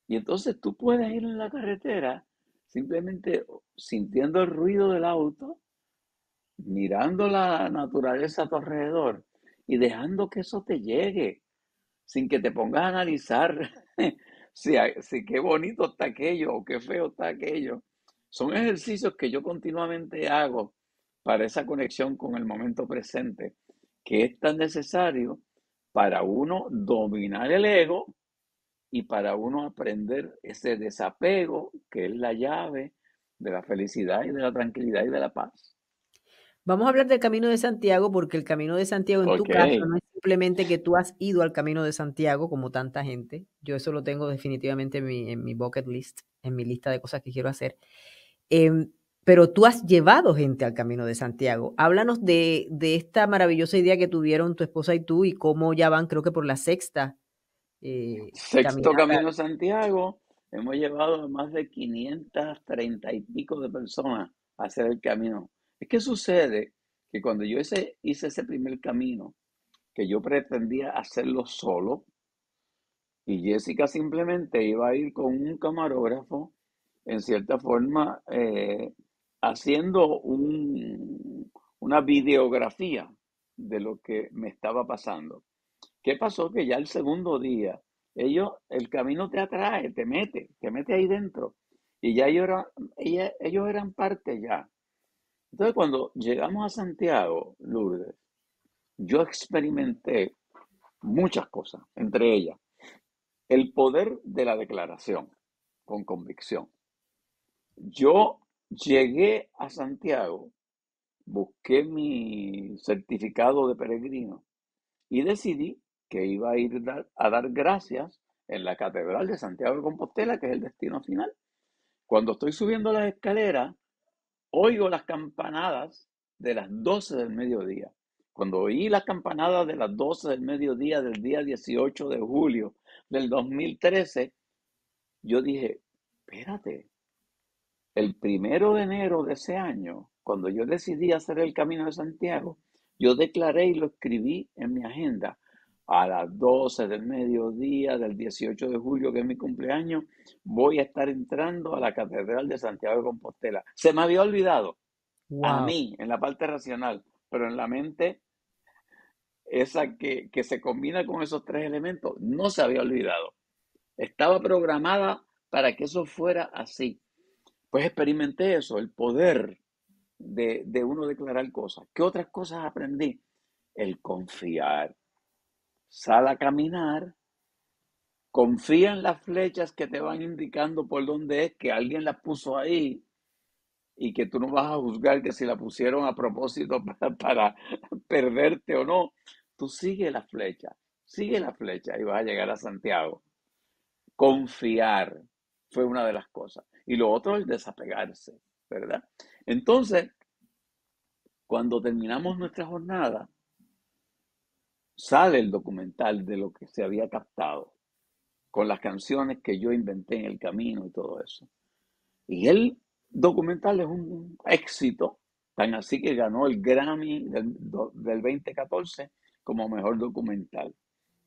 Y entonces tú puedes ir en la carretera simplemente sintiendo el ruido del auto, mirando la naturaleza a tu alrededor y dejando que eso te llegue, sin que te pongas a analizar si qué bonito está aquello o qué feo está aquello. Son ejercicios que yo continuamente hago para esa conexión con el momento presente, que es tan necesario para uno dominar el ego y para uno aprender ese desapego que es la llave de la felicidad y de la tranquilidad y de la paz.
Vamos a hablar del Camino de Santiago, porque el Camino de Santiago, en tu
Ok,
caso, no es simplemente que tú has ido al Camino de Santiago, como tanta gente. Yo eso lo tengo definitivamente en mi bucket list, en mi lista de cosas que quiero hacer. Em, pero tú has llevado gente al Camino de Santiago. Háblanos de esta maravillosa idea que tuvieron tu esposa y tú y cómo ya van, creo que por la sexta
sexto
caminata.
Camino Santiago, hemos llevado a más de 530 y pico de personas a hacer el camino. Es que sucede que cuando yo hice ese primer camino, que yo pretendía hacerlo solo, y Jessica simplemente iba a ir con un camarógrafo, en cierta forma, haciendo una videografía de lo que me estaba pasando. ¿Qué pasó? Que ya el segundo día, el camino te atrae, te mete ahí dentro. Y ya ellos eran parte ya. Entonces, cuando llegamos a Santiago, Lourdes, yo experimenté muchas cosas, entre ellas el poder de la declaración con convicción. Yo llegué a Santiago, busqué mi certificado de peregrino y decidí que iba a ir a dar gracias en la Catedral de Santiago de Compostela, que es el destino final. Cuando estoy subiendo las escaleras, oigo las campanadas de las 12 del mediodía. Cuando oí las campanadas de las 12 del mediodía del día 18 de julio del 2013, yo dije, espérate, el 1 de enero de ese año, cuando yo decidí hacer el Camino de Santiago, yo declaré y lo escribí en mi agenda. A las 12 del mediodía del 18 de julio, que es mi cumpleaños, voy a estar entrando a la Catedral de Santiago de Compostela. Se me había olvidado, a
Wow.
mí, en la parte racional, pero en la mente, esa que se combina con esos tres elementos, no se había olvidado. Estaba programada para que eso fuera así. Pues experimenté eso, el poder de uno declarar cosas. ¿Qué otras cosas aprendí? El confiar. Sal a caminar, confía en las flechas que te van indicando por dónde es, que alguien las puso ahí y que tú no vas a juzgar que si la pusieron a propósito para perderte o no. Tú sigue la flecha y vas a llegar a Santiago. Confiar fue una de las cosas. Y lo otro es desapegarse, ¿verdad? Entonces, cuando terminamos nuestra jornada, sale el documental de lo que se había captado, con las canciones que yo inventé en el camino y todo eso. Y el documental es un éxito, tan así que ganó el Grammy del 2014 como mejor documental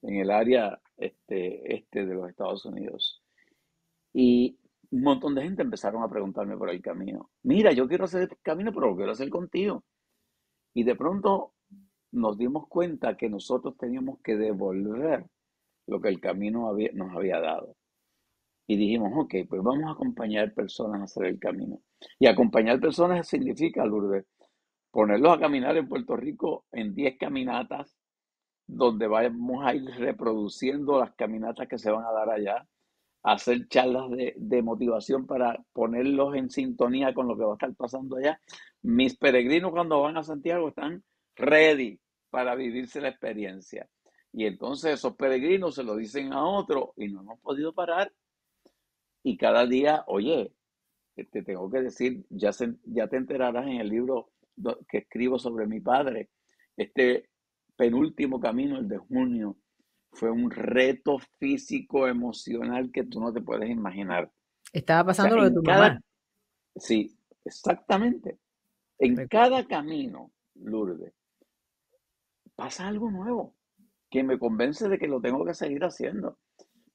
en el área este de los Estados Unidos. Y un montón de gente empezaron a preguntarme por el camino. Mira, yo quiero hacer este camino, pero lo quiero hacer contigo. Y de pronto nos dimos cuenta que nosotros teníamos que devolver lo que el camino nos había dado. Y dijimos, ok, pues vamos a acompañar personas a hacer el camino. Y acompañar personas significa, Lourdes, ponerlos a caminar en Puerto Rico en 10 caminatas, donde vamos a ir reproduciendo las caminatas que se van a dar allá, hacer charlas de motivación para ponerlos en sintonía con lo que va a estar pasando allá. Mis peregrinos cuando van a Santiago están ready para vivirse la experiencia. Y entonces esos peregrinos se lo dicen a otros y no hemos podido parar. Y cada día, oye, te tengo que decir, ya te enterarás en el libro que escribo sobre mi padre, este penúltimo camino, el de junio, fue un reto físico, emocional que tú no te puedes imaginar.
Estaba
O sea,
pasando lo de
en
tu mamá.
cada, sí, exactamente, en
Recuerdo.
cada camino, Lourdes, pasa algo nuevo que me convence de que lo tengo que seguir haciendo.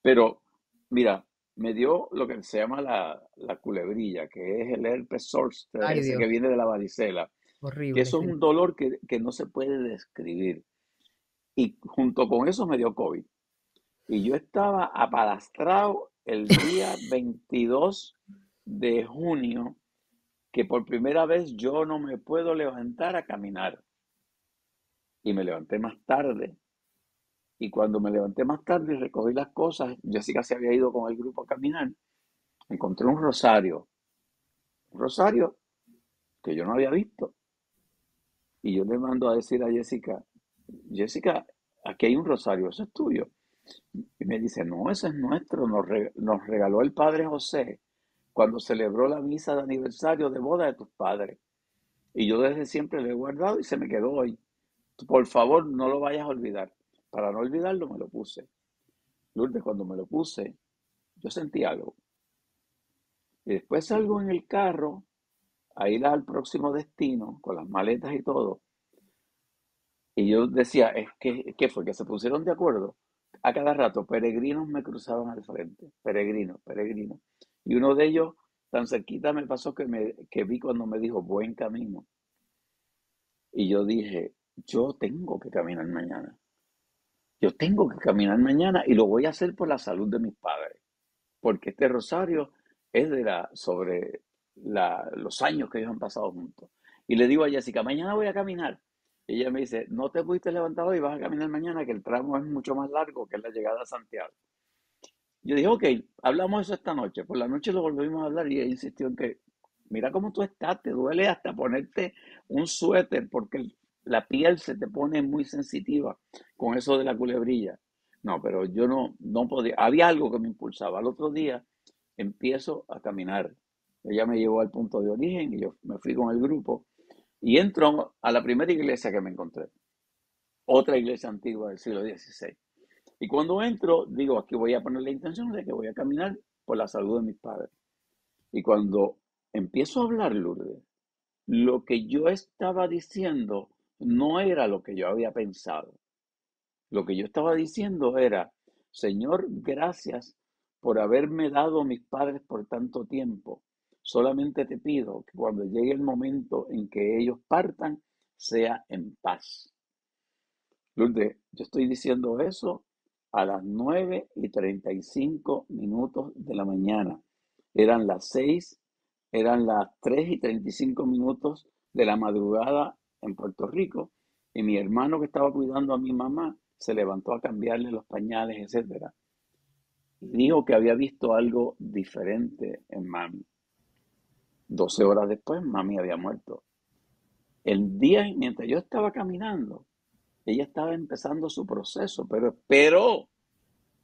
Pero, mira, me dio lo que se llama la culebrilla, que es el herpes zoster,
Ay,
ese
Dios,
que viene de la varicela, que
horrible,
eso es
sí.
un dolor que no se puede describir. Y junto con eso me dio COVID. Y yo estaba apalastrado el día 22 de junio, que por primera vez yo no me puedo levantar a caminar. Y me levanté más tarde. Y cuando me levanté más tarde y recogí las cosas, Jessica se había ido con el grupo a caminar, encontré un rosario que yo no había visto. Y yo le mando a decir a Jessica, Jessica, aquí hay un rosario, eso es tuyo. Y me dice, no, ese es nuestro, nos regaló el Padre José cuando celebró la misa de aniversario de boda de tus padres. Y yo desde siempre lo he guardado y se me quedó hoy. Por favor, no lo vayas a olvidar. Para no olvidarlo, me lo puse. Lourdes, cuando me lo puse, yo sentí algo. Y después salgo en el carro a ir al próximo destino con las maletas y todo. Y yo decía, ¿qué fue? Que se pusieron de acuerdo. A cada rato, peregrinos me cruzaban al frente, peregrinos, peregrinos. Y uno de ellos, tan cerquita me pasó que vi cuando me dijo, buen camino. Y yo dije, yo tengo que caminar mañana. Yo tengo que caminar mañana y lo voy a hacer por la salud de mis padres. Porque este rosario es sobre los años que ellos han pasado juntos. Y le digo a Jessica, mañana voy a caminar. Y ella me dice, no te pudiste levantar hoy, vas a caminar mañana, que el tramo es mucho más largo que es la llegada a Santiago. Yo dije, ok, hablamos eso esta noche. Por la noche lo volvimos a hablar y ella insistió en que, mira cómo tú estás, te duele hasta ponerte un suéter porque la piel se te pone muy sensitiva con eso de la culebrilla. No, pero yo no podía, había algo que me impulsaba. Al otro día empiezo a caminar. Ella me llevó al punto de origen y yo me fui con el grupo y entro a la primera iglesia que me encontré, otra iglesia antigua del siglo XVI. Y cuando entro, digo, aquí voy a poner la intención de que voy a caminar por la salud de mis padres. Y cuando empiezo a hablar, Lourdes, lo que yo estaba diciendo no era lo que yo había pensado. Lo que yo estaba diciendo era, Señor, gracias por haberme dado mis padres por tanto tiempo. Solamente te pido que cuando llegue el momento en que ellos partan, sea en paz. Lourdes, yo estoy diciendo eso a las 9:35 de la mañana. Eran las 6, eran las 3:35 de la madrugada en Puerto Rico. Y mi hermano que estaba cuidando a mi mamá se levantó a cambiarle los pañales, etcétera. Y dijo que había visto algo diferente en mami. 12 horas después, mami había muerto. El día, mientras yo estaba caminando, ella estaba empezando su proceso, pero esperó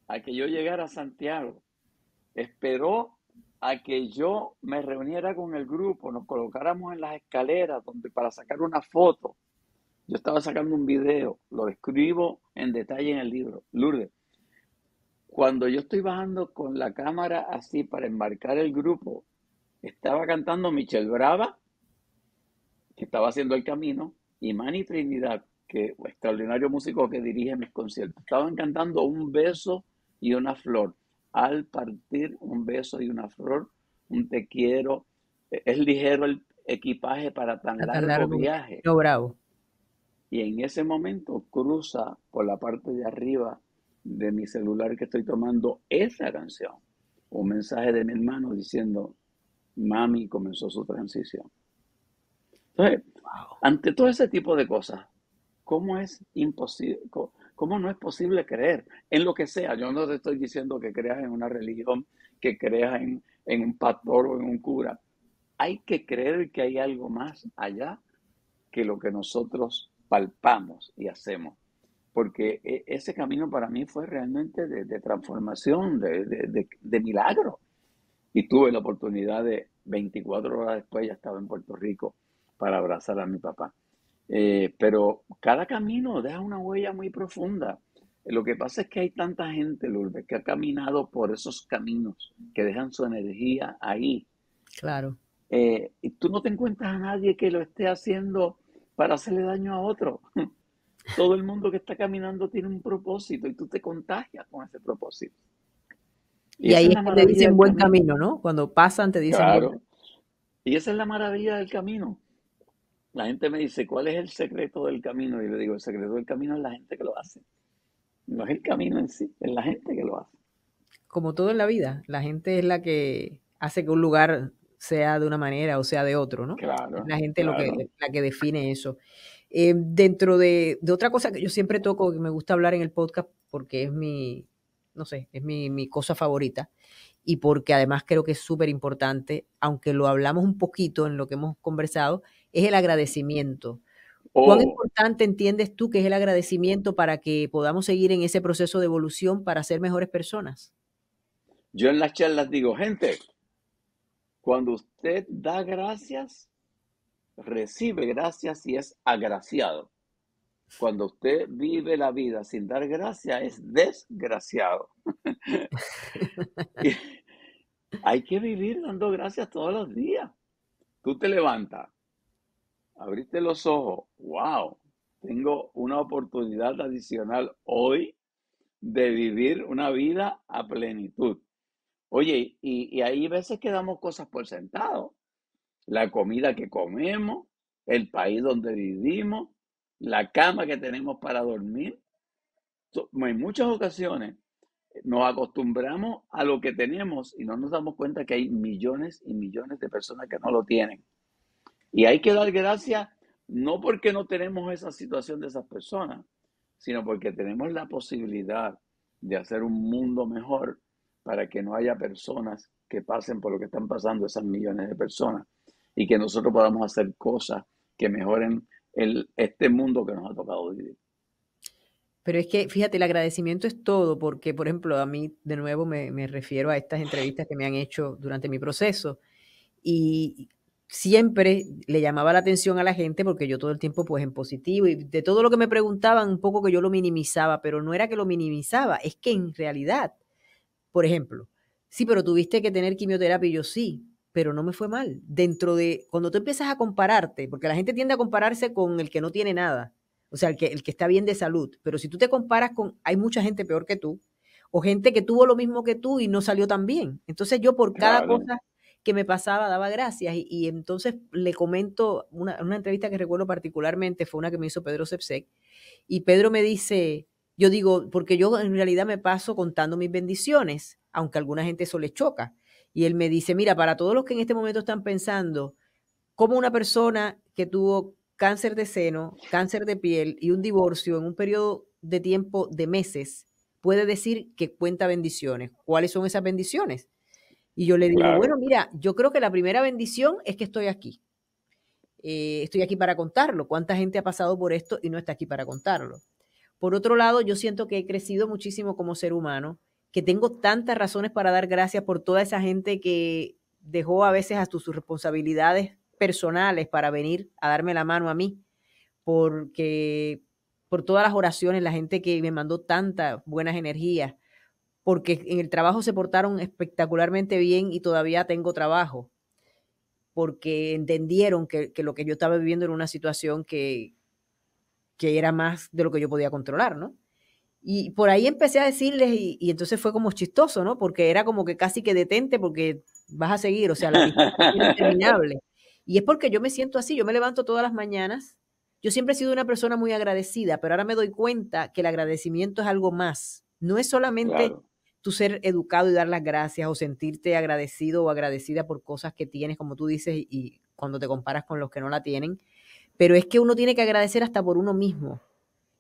a que yo llegara a Santiago. Esperó a que yo me reuniera con el grupo, nos colocáramos en las escaleras para sacar una foto. Yo estaba sacando un video, lo describo en detalle en el libro. Lourdes, cuando yo estoy bajando con la cámara así para enmarcar el grupo, estaba cantando Michelle Brava, que estaba haciendo el camino, y Manny Trinidad, que extraordinario músico que dirige mis conciertos. Estaban cantando Un beso y una flor. Al partir un beso y una flor, un te quiero. Es ligero el equipaje para tan
A tan
largo
largo
viaje.
no, bravo.
Y en ese momento cruza por la parte de arriba de mi celular que estoy tomando esa canción. Un mensaje de mi hermano diciendo, mami comenzó su transición. Entonces, ante todo ese tipo de cosas, ¿cómo es imposible, cómo no es posible creer en lo que sea? Yo no te estoy diciendo que creas en una religión, que creas en un pastor o en un cura. Hay que creer que hay algo más allá que lo que nosotros palpamos y hacemos. Porque ese camino para mí fue realmente de transformación, de milagro. Y tuve la oportunidad de 24 horas después ya estaba en Puerto Rico para abrazar a mi papá. Pero cada camino deja una huella muy profunda Lo que pasa es que hay tanta gente, Lourdes, que ha caminado por esos caminos, que dejan su energía ahí.
Claro.
Y tú no te encuentras a nadie que lo esté haciendo para hacerle daño a otro. Todo el mundo que está caminando tiene un propósito y tú te contagias con ese propósito. Y
Y
esa
ahí
es
es
la
que te
maravilla
dicen
del
buen
camino.
camino, ¿no? Cuando pasan te dicen buen camino.
Claro. Y esa es la maravilla del camino. La gente me dice, ¿cuál es el secreto del camino? Y le digo, el secreto del camino es la gente que lo hace. No es el camino en sí, es la gente que lo hace.
Como todo en la vida, la gente es la que hace que un lugar sea de una manera o sea de otro, ¿no? Es
Claro,
la gente
claro.
la que define eso. Dentro de otra cosa que yo siempre toco, que me gusta hablar en el podcast porque es mi, no sé, es mi cosa favorita y porque además creo que es súper importante, aunque lo hablamos un poquito en lo que hemos conversado, es el agradecimiento. ¿Cuán
Oh,
importante entiendes tú que es el agradecimiento para que podamos seguir en ese proceso de evolución para ser mejores personas?
yo en las charlas digo, gente, cuando usted da gracias, recibe gracias y es agraciado. Cuando usted vive la vida sin dar gracias, es desgraciado. Y hay que vivir dando gracias todos los días. Tú te levantas, abriste los ojos, wow, tengo una oportunidad adicional hoy de vivir una vida a plenitud. Oye, y hay veces que damos cosas por sentado. La comida que comemos, el país donde vivimos, la cama que tenemos para dormir. En muchas ocasiones nos acostumbramos a lo que tenemos y no nos damos cuenta que hay millones y millones de personas que no lo tienen. Y hay que dar gracias no porque no tenemos esa situación de esas personas, sino porque tenemos la posibilidad de hacer un mundo mejor para que no haya personas que pasen por lo que están pasando esas millones de personas y que nosotros podamos hacer cosas que mejoren este mundo que nos ha tocado vivir.
Pero es que, fíjate, el agradecimiento es todo, porque, por ejemplo, a mí, de nuevo, me refiero a estas entrevistas que me han hecho durante mi proceso, y siempre le llamaba la atención a la gente, porque yo todo el tiempo, pues, en positivo, y de todo lo que me preguntaban, un poco que yo lo minimizaba, pero no era que lo minimizaba, es que en realidad, por ejemplo, sí, pero tuviste que tener quimioterapia, y yo sí, pero no me fue mal. Dentro de, cuando tú empiezas a compararte, porque la gente tiende a compararse con el que no tiene nada, o sea, el que está bien de salud, pero si tú te comparas con, hay mucha gente peor que tú, o gente que tuvo lo mismo que tú y no salió tan bien. Entonces yo por cada
Claro,
cosa que me pasaba daba gracias y entonces le comento, una entrevista que recuerdo particularmente fue una que me hizo Pedro Sepsek, y Pedro me dice, yo digo, porque yo en realidad me paso contando mis bendiciones, aunque a alguna gente eso le choca. Y él me dice, mira, para todos los que en este momento están pensando, cómo una persona que tuvo cáncer de seno, cáncer de piel y un divorcio en un periodo de tiempo de meses puede decir que cuenta bendiciones. ¿Cuáles son esas bendiciones? Y yo le digo, bueno,
claro,
mira, yo creo que la primera bendición es que estoy aquí. Estoy aquí para contarlo. ¿Cuánta gente ha pasado por esto y no está aquí para contarlo? Por otro lado, yo siento que he crecido muchísimo como ser humano, que tengo tantas razones para dar gracias por toda esa gente que dejó a veces hasta sus responsabilidades personales para venir a darme la mano a mí, porque por todas las oraciones, la gente que me mandó tantas buenas energías, porque en el trabajo se portaron espectacularmente bien y todavía tengo trabajo, porque entendieron que lo que yo estaba viviendo era una situación que era más de lo que yo podía controlar, ¿no? Y por ahí empecé a decirles, y entonces fue como chistoso, ¿no? Porque era como que casi que detente, porque vas a seguir, o sea, la lista es interminable. Y es porque yo me siento así, yo me levanto todas las mañanas. Yo siempre he sido una persona muy agradecida, pero ahora me doy cuenta que el agradecimiento es algo más. No es solamente
claro,
tu ser educado y dar las gracias o sentirte agradecido o agradecida por cosas que tienes, como tú dices, y cuando te comparas con los que no la tienen, pero es que uno tiene que agradecer hasta por uno mismo.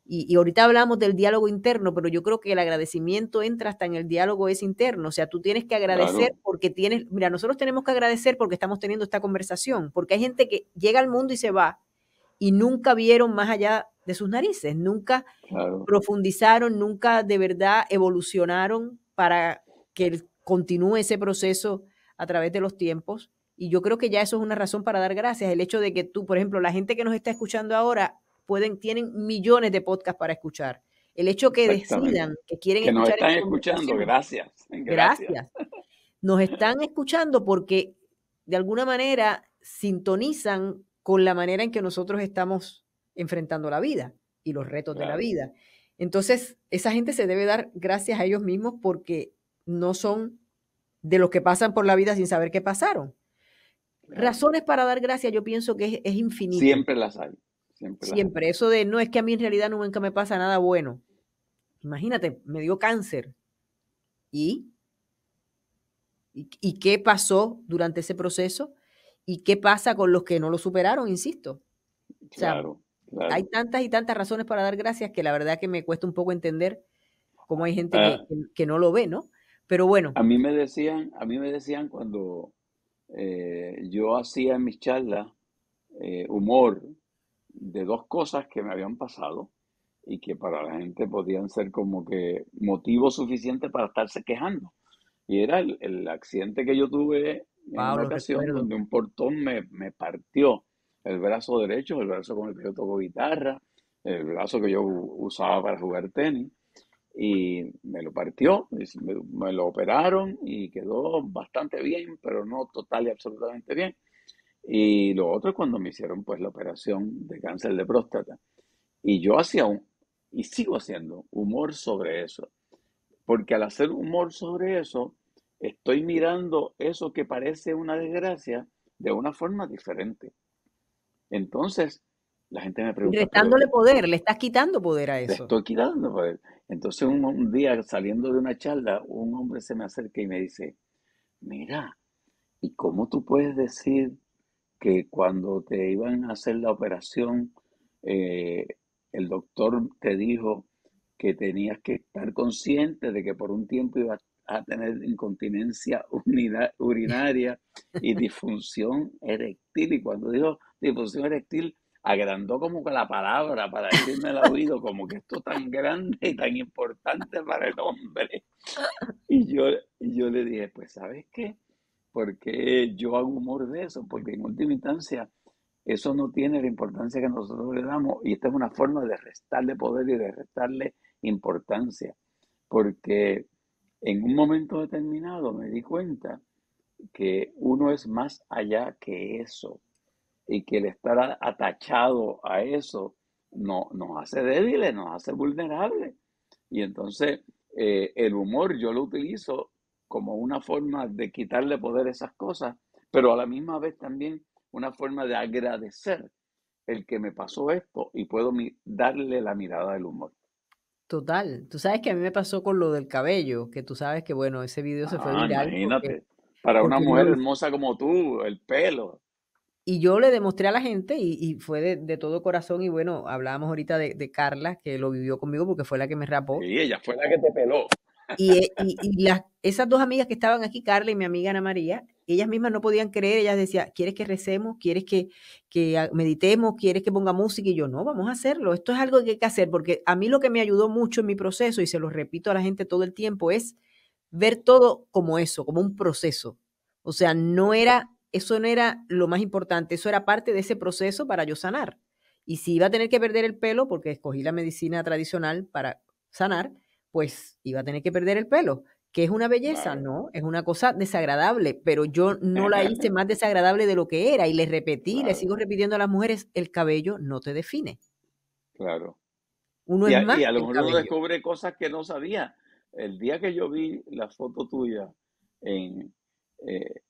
Y ahorita hablamos del diálogo interno, pero yo creo que el agradecimiento entra hasta en el diálogo ese interno. O sea, tú tienes que agradecer
claro,
porque tienes, mira, nosotros tenemos que agradecer porque estamos teniendo esta conversación, porque hay gente que llega al mundo y se va y nunca vieron más allá de sus narices, nunca
claro.
profundizaron, nunca de verdad evolucionaron para que continúe ese proceso a través de los tiempos. Y yo creo que ya eso es una razón para dar gracias. El hecho de que tú, por ejemplo, la gente que nos está escuchando ahora tienen millones de podcasts para escuchar. El hecho que decidan
exactamente.
que quieren
Que nos
escuchar
están
esta
escuchando,
conversación,
gracias, gracias.
gracias. Nos están escuchando porque de alguna manera sintonizan con la manera en que nosotros estamos enfrentando la vida y los retos de la
Claro,
vida. Entonces, esa gente se debe dar gracias a ellos mismos porque no son de los que pasan por la vida sin saber qué pasaron.
claro.
Razones para dar gracias, yo pienso que es infinito.
Siempre las hay, siempre las hay.
Siempre. Eso de no es que a mí en realidad nunca me pasa nada bueno. Imagínate, me dio cáncer. ¿Y? ¿Y qué pasó durante ese proceso? ¿Y qué pasa con los que no lo superaron? Insisto. O sea,
Claro,
hay
claro.
tantas y tantas razones para dar gracias que la verdad que me cuesta un poco entender cómo hay gente
Ah,
que no lo ve, ¿no? Pero bueno,
a mí me decían cuando yo hacía en mis charlas humor de dos cosas que me habían pasado y que para la gente podían ser como que motivo suficiente para estarse quejando. Y era el accidente que yo tuve en
wow,
una
lo
ocasión
recuerdo.
donde un portón me partió el brazo derecho, el brazo con el que yo toco guitarra, el brazo que yo usaba para jugar tenis, y me lo partió, me lo operaron y quedó bastante bien, pero no total y absolutamente bien. Y lo otro es cuando me hicieron pues la operación de cáncer de próstata. Y yo y sigo haciendo humor sobre eso, porque al hacer humor sobre eso, estoy mirando eso que parece una desgracia de una forma diferente. Entonces, la gente me
Y
pregunta, pero
restándole poder, le estás quitando poder a
le
eso.
estoy quitando poder. Entonces, un día saliendo de una charla, un hombre se me acerca y me dice, mira, ¿y cómo tú puedes decir que cuando te iban a hacer la operación, eh, el doctor te dijo que tenías que estar consciente de que por un tiempo ibas a tener incontinencia urinaria y disfunción eréctil? Y cuando dijo disfunción eréctil, agrandó como que la palabra para decirme al oído como que esto tan grande y tan importante para el hombre. Y yo le dije, pues ¿sabes qué? Porque yo hago humor de eso, porque en última instancia eso no tiene la importancia que nosotros le damos y esta es una forma de restarle poder y de restarle importancia, porque en un momento determinado me di cuenta que uno es más allá que eso y que el estar atachado a eso no, nos hace débiles, nos hace vulnerables. Y entonces el humor yo lo utilizo como una forma de quitarle poder a esas cosas, pero a la misma vez también una forma de agradecer el que me pasó esto y puedo darle la mirada del humor.
Total. Tú sabes que a mí me pasó con lo del cabello, que tú sabes que, bueno, ese video se fue
Ah,
viral
imagínate, para una
porque uno
mujer
lo
hermosa como tú, el pelo.
y yo le demostré a la gente y fue de todo corazón y bueno, hablábamos ahorita de Carla, que lo vivió conmigo porque fue la que me rapó.
Sí, ella fue la que te peló.
Y esas dos amigas que estaban aquí, Carla y mi amiga Ana María, ellas mismas no podían creer, ellas decían, ¿quieres que recemos? ¿Quieres que meditemos? ¿Quieres que ponga música? Y yo, no, vamos a hacerlo, esto es algo que hay que hacer, porque a mí lo que me ayudó mucho en mi proceso, y se lo repito a la gente todo el tiempo, es ver todo como eso, como un proceso. O sea, eso no era lo más importante, eso era parte de ese proceso para yo sanar. Y si iba a tener que perder el pelo, porque escogí la medicina tradicional para sanar, pues iba a tener que perder el pelo. ¿Que es una belleza?
Claro.
No, es una cosa desagradable, pero yo no la hice más desagradable de lo que era y le repetí, le
Claro,
sigo repitiendo a las mujeres, el cabello no te define.
claro.
Uno
Y
es
a,
más
y a
que
lo
el
mejor uno
cabello.
descubre cosas que no sabía. El día que yo vi la foto tuya en eh,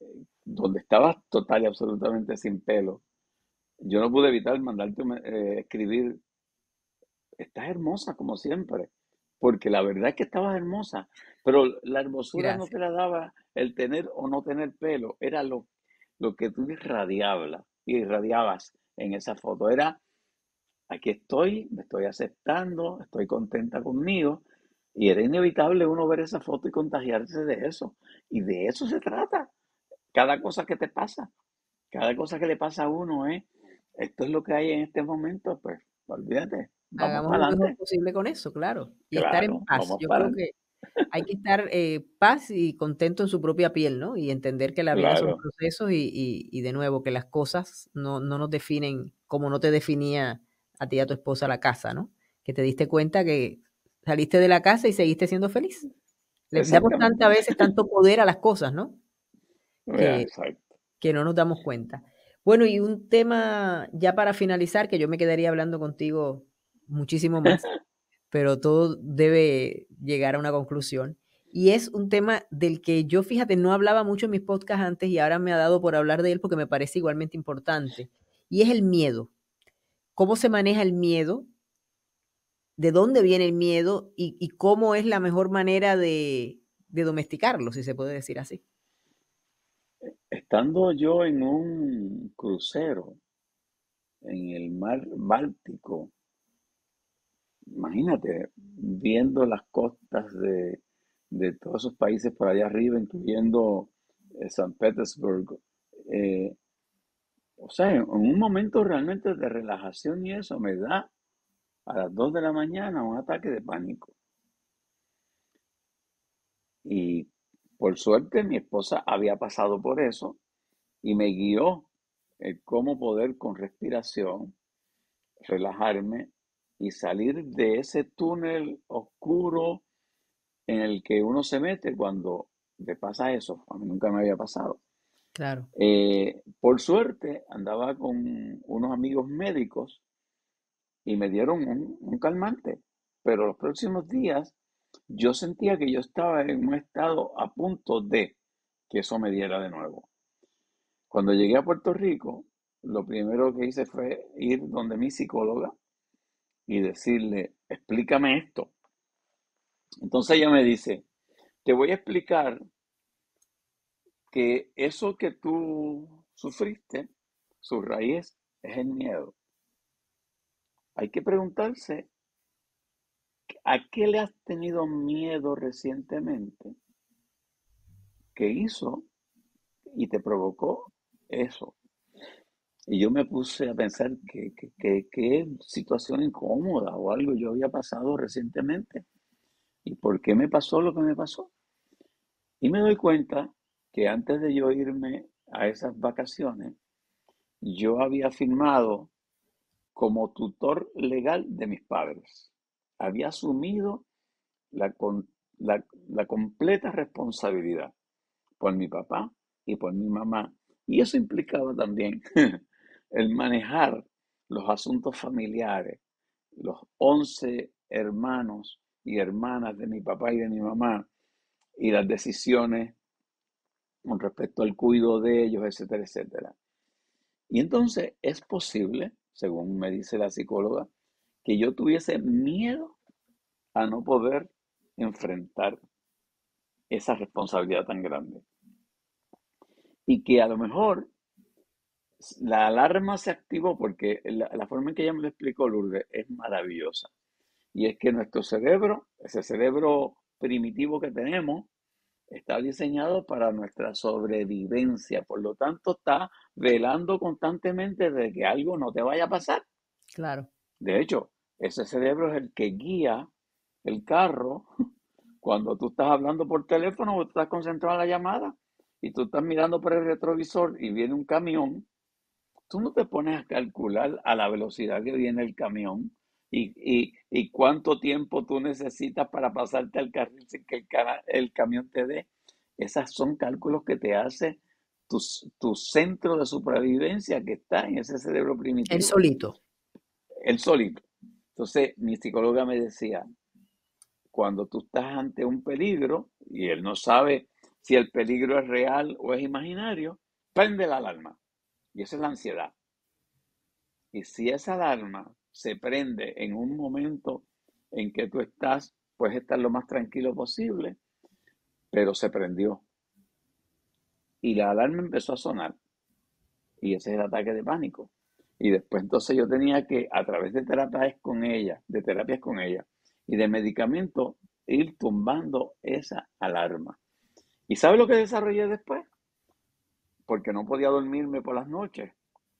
donde estabas total y absolutamente sin pelo, yo no pude evitar mandarte escribir, estás hermosa como siempre, porque la verdad es que estabas hermosa, pero la hermosura no te
Gracias.
la daba el tener o no tener pelo, era lo que tú irradiabas en esa foto. Era aquí estoy, me estoy aceptando, estoy contenta conmigo. Y era inevitable uno ver esa foto y contagiarse de eso. Y de eso se trata. Cada cosa que te pasa, cada cosa que le pasa a uno, esto es lo que hay en este momento, pues olvídate, vamos
Hagamos
para
lo mejor
adelante.
posible con eso, claro. Y estar en
Claro,
paz.
vamos
Yo
para
creo
adelante.
que hay que estar paz y contento en su propia piel, ¿no? Y entender que la vida son
Claro,
procesos y de nuevo, que las cosas no nos definen como no te definía a ti y a tu esposa la casa, ¿no? Que te diste cuenta que saliste de la casa y seguiste siendo feliz. Le damos tantas
Exactamente.
veces tanto poder a las cosas, ¿no? Que,
Exacto.
que no nos damos cuenta. Bueno, y un tema ya para finalizar, que yo me quedaría hablando contigo muchísimo más, pero todo debe llegar a una conclusión. Y es un tema del que yo, fíjate, no hablaba mucho en mis podcasts antes y ahora me ha dado por hablar de él porque me parece igualmente importante. Y es el miedo. ¿Cómo se maneja el miedo? ¿De dónde viene el miedo? Y cómo es la mejor manera de domesticarlo, si se puede decir así.
Estando yo en un crucero en el mar Báltico, imagínate, viendo las costas de todos esos países por allá arriba, incluyendo San Petersburgo. eh, o sea, en un momento realmente de relajación y eso me da a las 2 de la mañana un ataque de pánico. Y por suerte mi esposa había pasado por eso y me guió en cómo poder con respiración relajarme y salir de ese túnel oscuro en el que uno se mete cuando le pasa eso. A mí nunca me había pasado.
Claro,
Por suerte andaba con unos amigos médicos y me dieron un calmante, pero los próximos días yo sentía que yo estaba en un estado a punto de que eso me diera de nuevo. Cuando llegué a Puerto Rico, lo primero que hice fue ir donde mi psicóloga y decirle, explícame esto. Entonces ella me dice, te voy a explicar que eso que tú sufriste, su raíz es el miedo. Hay que preguntarse, ¿a qué le has tenido miedo recientemente? ¿Qué hizo y te provocó eso? Y yo me puse a pensar qué situación incómoda o algo yo había pasado recientemente y por qué me pasó lo que me pasó. Y me doy cuenta que antes de yo irme a esas vacaciones, yo había firmado como tutor legal de mis padres. Había asumido la, la completa responsabilidad por mi papá y por mi mamá. Y eso implicaba también el manejar los asuntos familiares, los 11 hermanos y hermanas de mi papá y de mi mamá, y las decisiones con respecto al cuidado de ellos, etcétera, etcétera. Y entonces es posible, según me dice la psicóloga, que yo tuviese miedo a no poder enfrentar esa responsabilidad tan grande. Y que a lo mejor la alarma se activó porque la forma en que ella me lo explicó, Lourdes, es maravillosa. Y es que nuestro cerebro, ese cerebro primitivo que tenemos, está diseñado para nuestra sobrevivencia. Por lo tanto, está velando constantemente de que algo no te vaya a pasar.
claro.
De hecho, ese cerebro es el que guía el carro cuando tú estás hablando por teléfono o tú estás concentrado en la llamada y tú estás mirando por el retrovisor y viene un camión. Tú no te pones a calcular a la velocidad que viene el camión y cuánto tiempo tú necesitas para pasarte al carril sin que el camión te dé. Esos son cálculos que te hace tu centro de supervivencia que está en ese cerebro
Él
primitivo,
solito.
el solito. Entonces, mi psicóloga me decía, cuando tú estás ante un peligro y él no sabe si el peligro es real o es imaginario, prende la alarma. Y esa es la ansiedad. Y si esa alarma se prende en un momento en que tú estás, puedes estar lo más tranquilo posible, pero se prendió. Y la alarma empezó a sonar. Y ese es el ataque de pánico. Y después entonces yo tenía que, a través de terapias con ella y de medicamentos, ir tumbando esa alarma. ¿Y sabe lo que desarrollé después? Porque no podía dormirme por las noches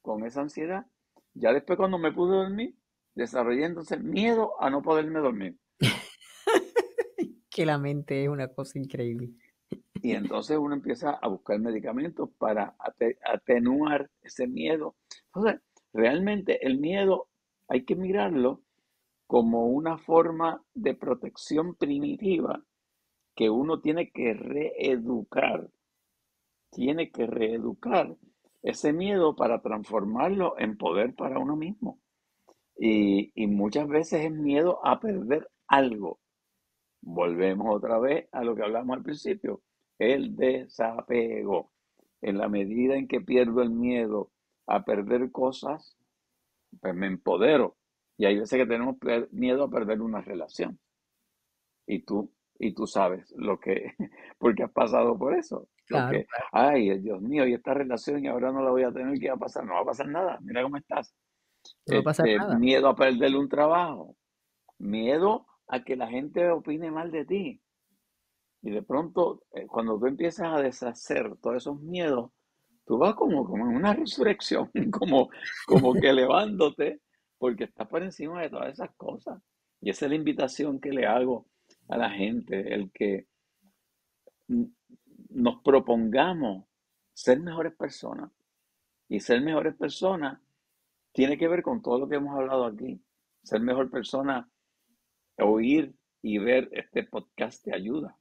con esa ansiedad. Ya después cuando me pude dormir, desarrollé entonces miedo a no poderme dormir.
Que la mente es una cosa increíble.
Y entonces uno empieza a buscar medicamentos para atenuar ese miedo. Entonces, realmente el miedo hay que mirarlo como una forma de protección primitiva que uno tiene que reeducar ese miedo para transformarlo en poder para uno mismo. Y muchas veces es miedo a perder algo. Volvemos otra vez a lo que hablamos al principio, el desapego. En la medida en que pierdo el miedo a perder cosas, pues me empodero. Y hay veces que tenemos miedo a perder una relación. Y tú sabes lo que, porque has pasado por eso. Lo
Claro,
que, ay, Dios mío, y esta relación y ahora no la voy a tener, ¿qué va a pasar? No va a pasar nada, mira cómo estás.
no va a pasar nada.
Miedo a perder un trabajo, miedo a que la gente opine mal de ti. Y de pronto, cuando tú empiezas a deshacer todos esos miedos, tú vas como en una resurrección, como que elevándote, porque estás por encima de todas esas cosas. Y esa es la invitación que le hago a la gente, el que n- nos propongamos ser mejores personas. Y ser mejores personas tiene que ver con todo lo que hemos hablado aquí. Ser mejor persona, oír y ver este podcast te ayuda.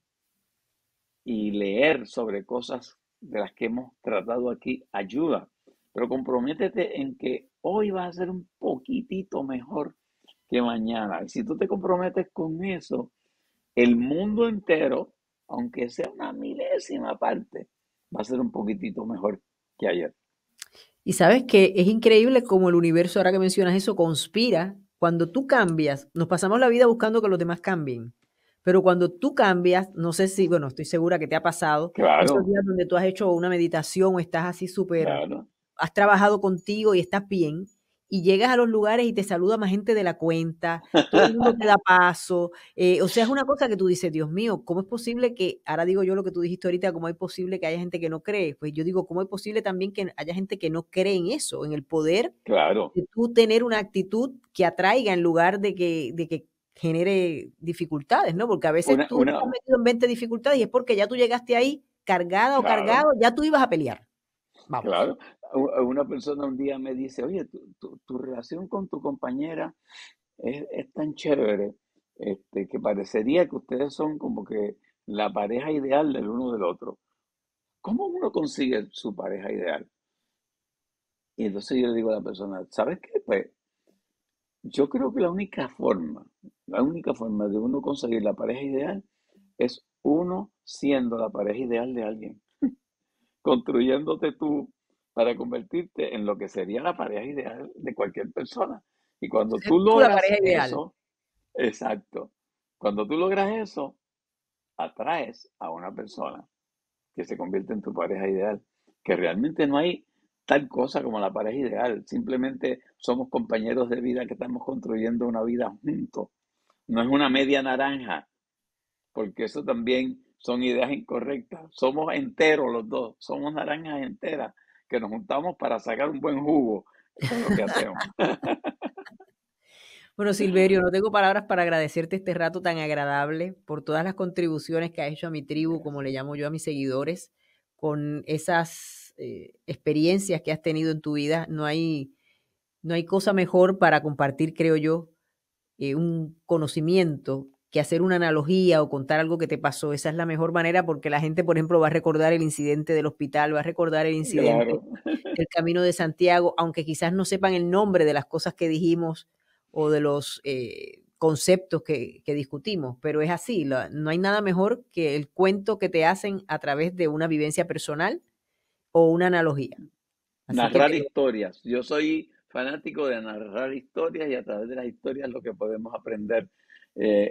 Y leer sobre cosas de las que hemos tratado aquí ayuda. Pero comprométete en que hoy va a ser un poquitito mejor que mañana. Y si tú te comprometes con eso, el mundo entero, aunque sea una milésima parte, va a ser un poquitito mejor que ayer.
Y sabes que es increíble cómo el universo, ahora que mencionas eso, conspira. Cuando tú cambias, nos pasamos la vida buscando que los demás cambien. Pero cuando tú cambias, no sé si, bueno, estoy segura que te ha pasado, esos
Claro,
días donde tú has hecho una meditación o estás así súper,
claro.
has trabajado contigo y estás bien, y llegas a los lugares y te saluda más gente de la cuenta, todo el mundo te da paso, o sea, es una cosa que tú dices: "Dios mío, ¿cómo es posible que?". Ahora digo yo lo que tú dijiste ahorita, ¿cómo es posible que haya gente que no cree? Pues yo digo, ¿cómo es posible también que haya gente que no cree en eso, en el poder
Claro.
de tú tener una actitud que atraiga en lugar de que genere dificultades, ¿no? Porque a veces
Una,
tú
una,
estás metido en 20 dificultades y es porque ya tú llegaste ahí cargada o
claro,
cargado, ya tú ibas a pelear. Vamos.
claro. Una persona un día me dice, oye, tu relación con tu compañera es tan chévere, que parecería que ustedes son como que la pareja ideal del uno del otro. ¿Cómo uno consigue su pareja ideal? Y entonces yo le digo a la persona, ¿sabes qué? Pues yo creo que la única forma de uno conseguir la pareja ideal es uno siendo la pareja ideal de alguien, construyéndote tú para convertirte en lo que sería la pareja ideal de cualquier persona. Y cuando
Ser
tú
tú la
logras
pareja ideal.
eso, exacto, cuando tú logras eso, atraes a una persona que se convierte en tu pareja ideal, que realmente no hay tal cosa como la pareja ideal, simplemente somos compañeros de vida que estamos construyendo una vida juntos. No es una media naranja, porque eso también son ideas incorrectas. Somos enteros los dos, somos naranjas enteras que nos juntamos para sacar un buen jugo. Eso es lo que hacemos.
Bueno, Silverio, no tengo palabras para agradecerte este rato tan agradable por todas las contribuciones que has hecho a mi tribu, como le
Gracias.
llamo yo a mis seguidores, con esas experiencias que has tenido en tu vida. No hay cosa mejor para compartir, creo yo, un conocimiento que hacer una analogía o contar algo que te pasó. Esa es la mejor manera porque la gente, por ejemplo, va a recordar el incidente del hospital, va a recordar el incidente
Claro,
del Camino de Santiago, aunque quizás no sepan el nombre de las cosas que dijimos o de los conceptos que discutimos, pero es así, no hay nada mejor que el cuento que te hacen a través de una vivencia personal o una analogía. Así que
narrar historias. Yo soy fanático de narrar historias y a través de las historias lo que podemos aprender.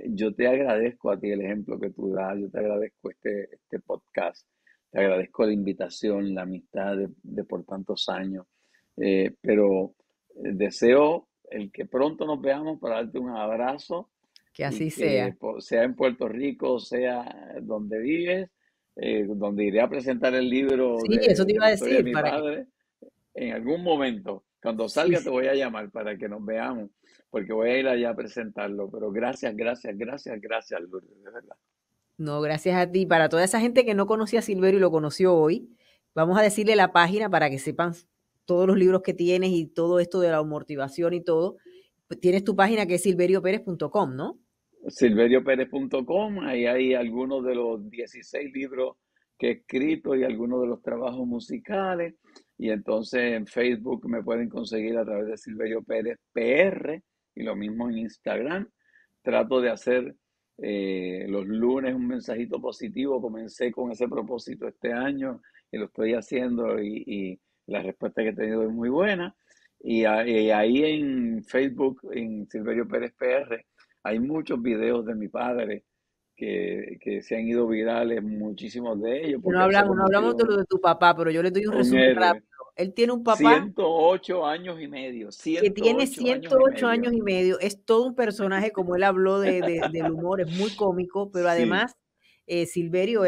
Yo te agradezco a ti el ejemplo que tú das, yo te agradezco este podcast, te agradezco la invitación, la amistad de por tantos años, pero deseo el que pronto nos veamos para darte un abrazo
que
y
así sea.
que sea en Puerto Rico, sea donde vives, donde iré a presentar el libro
Sí, eso te
de
iba
la
a
historia de
decir,
mi
para que
padre en algún momento, cuando
sí,
salga te
sí.
voy a llamar para que nos veamos, porque voy a ir allá a presentarlo. Pero gracias, gracias, gracias, gracias, Lourdes, de verdad.
No, gracias a ti. Para toda esa gente que no conocía a Silverio y lo conoció hoy, vamos a decirle la página para que sepan todos los libros que tienes y todo esto de la motivación y todo. Tienes tu página que es silverioperez.com, ¿no?
silverioperez.com, ahí hay algunos de los 16 libros que he escrito y algunos de los trabajos musicales. Y entonces en Facebook me pueden conseguir a través de Silverio Pérez PR y lo mismo en Instagram. Trato de hacer los lunes un mensajito positivo. Comencé con ese propósito este año y lo estoy haciendo y la respuesta que he tenido es muy buena. Y ahí en Facebook, en Silverio Pérez PR, hay muchos videos de mi padre que se han ido virales, muchísimos de ellos,
Que no
porque él se ha
hablamos, no hablamos
convertido
de lo de tu papá, pero yo le doy un
en un
resumen
héroe.
rápido. Él tiene un papá
108 años y medio,
que tiene
108 años y
108
medio.
años y medio, es todo un personaje, como él habló del humor, es muy cómico, pero
Sí,
además, Silverio,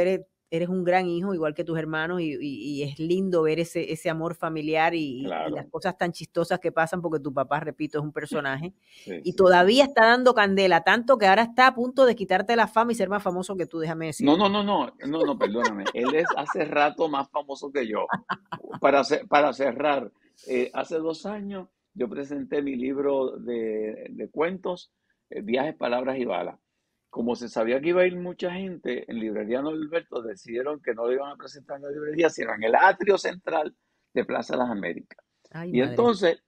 eres un gran hijo, igual que tus hermanos, y es lindo ver ese amor familiar y las
claro,
cosas tan chistosas que pasan, porque tu papá, repito, es un personaje,
sí,
y
sí, sí.
todavía está dando candela, tanto que ahora está a punto de quitarte la fama y ser más famoso que tú, déjame
No, no,
decirte.
no, no, no, no, perdóname. Él es hace rato más famoso que yo. Para cerrar, hace 2 años yo presenté mi libro de cuentos, Viajes, Palabras y Balas. Como se sabía que iba a ir mucha gente, en Librería Norberto decidieron que no lo iban a presentar en la librería, sino en el atrio central de Plaza Las Américas.
Ay,
Y
madre.
entonces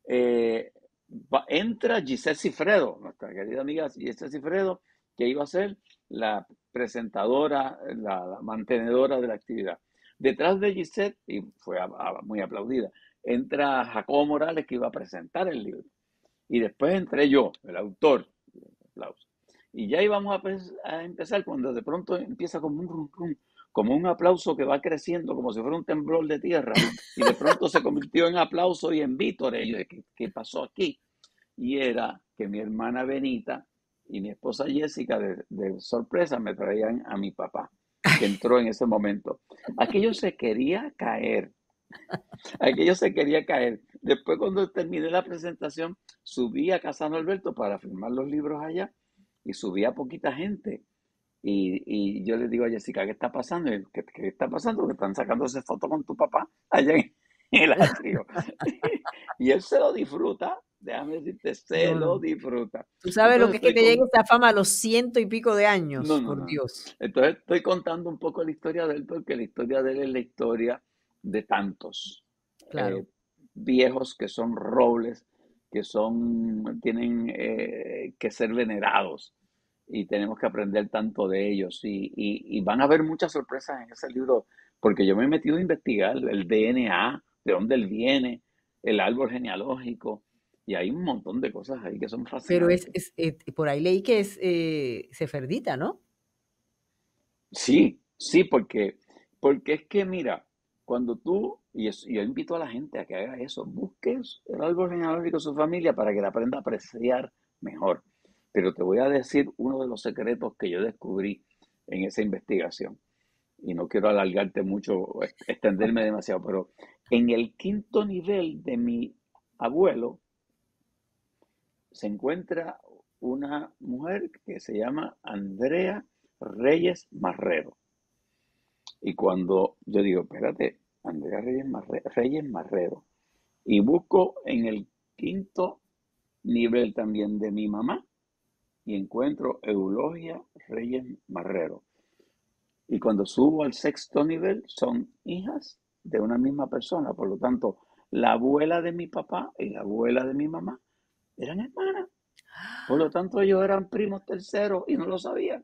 eh, entra Giselle Cifredo, nuestra querida amiga Giselle Cifredo, que iba a ser la presentadora, la mantenedora de la actividad. Detrás de Giselle, y fue muy aplaudida, entra Jacobo Morales, que iba a presentar el libro. Y después entré yo, el autor. Aplauso. Y ya íbamos a empezar cuando de pronto empieza como un rum, rum, como un aplauso que va creciendo, como si fuera un temblor de tierra, y de pronto se convirtió en aplauso y en vítores. Y yo, ¿qué pasó aquí? Y era que mi hermana Benita y mi esposa Jessica de sorpresa me traían a mi papá, que entró en ese momento. Aquello se quería caer, aquello se quería caer. Después cuando terminé la presentación, subí a Casa Norberto para firmar los libros allá y subía poquita gente. Y yo le digo a Jessica, ¿qué está pasando? Y, ¿qué está pasando? Que están sacándose fotos con tu papá allá en el atrio. Y él se lo disfruta, déjame decirte, se
No,
lo
no.
disfruta.
Tú sabes lo
Entonces
que es que
estoy
te llegue
con...
esa fama a los 100 y pico de
No,
años,
no,
por
no.
Dios.
Entonces estoy contando un poco la historia de él, porque la historia de él es la historia de tantos
Claro.
eh, viejos que son robles, tienen que ser venerados y tenemos que aprender tanto de ellos. Y van a haber muchas sorpresas en ese libro, porque yo me he metido a investigar el DNA, de dónde él viene, el árbol genealógico, y hay un montón de cosas ahí que son
Pero
fascinantes.
por ahí leí que es sefardita, ¿no?
Sí, sí, porque es que mira, cuando tú, yo invito a la gente a que haga eso, busques el árbol genealógico de su familia para que la aprenda a apreciar mejor. Pero te voy a decir uno de los secretos que yo descubrí en esa investigación. Y no quiero alargarte mucho, extenderme demasiado, pero en el quinto nivel de mi abuelo se encuentra una mujer que se llama Andrea Reyes Marrero. Y cuando yo digo, espérate, Andrea Reyes Marrero, y busco en el quinto nivel también de mi mamá, y encuentro Eulogia Reyes Marrero. Y cuando subo al sexto nivel, son hijas de una misma persona. Por lo tanto, la abuela de mi papá y la abuela de mi mamá eran hermanas. Por lo tanto, ellos eran primos terceros y no lo sabían.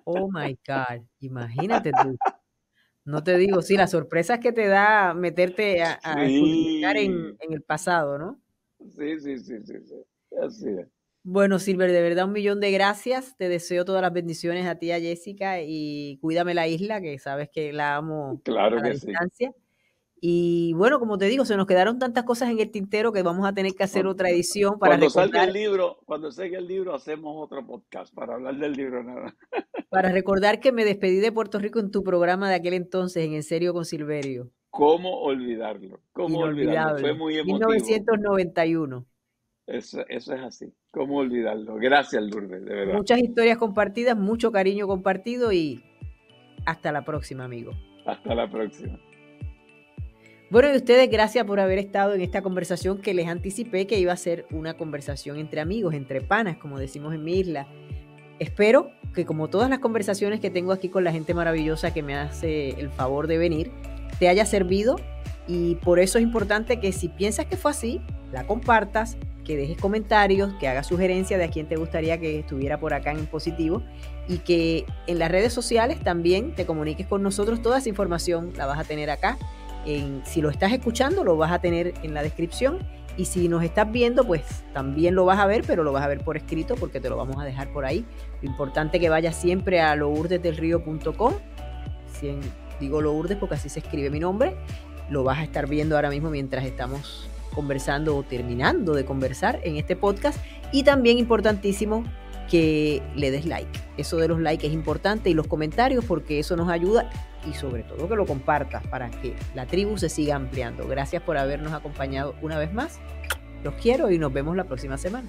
Oh my God, imagínate tú. No te digo, sí, las sorpresas que te da meterte a escudriñar
Sí,
en el pasado, ¿no?
sí, sí, sí, sí, sí. Así es.
Bueno, Silver, de verdad 1 millón de gracias. Te deseo todas las bendiciones a ti, a Jessica, y cuídame la isla, que sabes que la amo
Claro
a la
que sí.
distancia. Y bueno, como te digo, se nos quedaron tantas cosas en el tintero que vamos a tener que hacer
Cuando,
otra edición
cuando salga el libro, hacemos otro podcast para hablar del libro nada.
para recordar que me despedí de Puerto Rico en tu programa de aquel entonces, En Serio con Silverio.
¿Cómo olvidarlo? ¿Cómo olvidarlo? Fue
Inolvidable.
muy emotivo.
1991.
Eso es así. ¿Cómo olvidarlo? Gracias, Lourdes, de verdad.
Muchas historias compartidas, mucho cariño compartido y hasta la próxima, amigo.
Hasta la próxima.
Bueno, y ustedes, gracias por haber estado en esta conversación que les anticipé que iba a ser una conversación entre amigos, entre panas, como decimos en mi isla. Espero que, como todas las conversaciones que tengo aquí con la gente maravillosa que me hace el favor de venir, te haya servido, y por eso es importante que si piensas que fue así, la compartas, que dejes comentarios, que hagas sugerencias de a quién te gustaría que estuviera por acá en Positivo, y que en las redes sociales también te comuniques con nosotros. Toda esa información la vas a tener acá. Si lo estás escuchando, lo vas a tener en la descripción, y si nos estás viendo, pues también lo vas a ver, pero lo vas a ver por escrito porque te lo vamos a dejar por ahí. Lo importante es que vayas siempre a lourdesdelrio.com. Digo Lourdes porque así se escribe mi nombre. Lo vas a estar viendo ahora mismo mientras estamos conversando o terminando de conversar en este podcast. Y también importantísimo que le des like. Eso de los likes es importante, y los comentarios, porque eso nos ayuda, y sobre todo que lo compartas para que la tribu se siga ampliando. Gracias por habernos acompañado una vez más. Los quiero y nos vemos la próxima semana.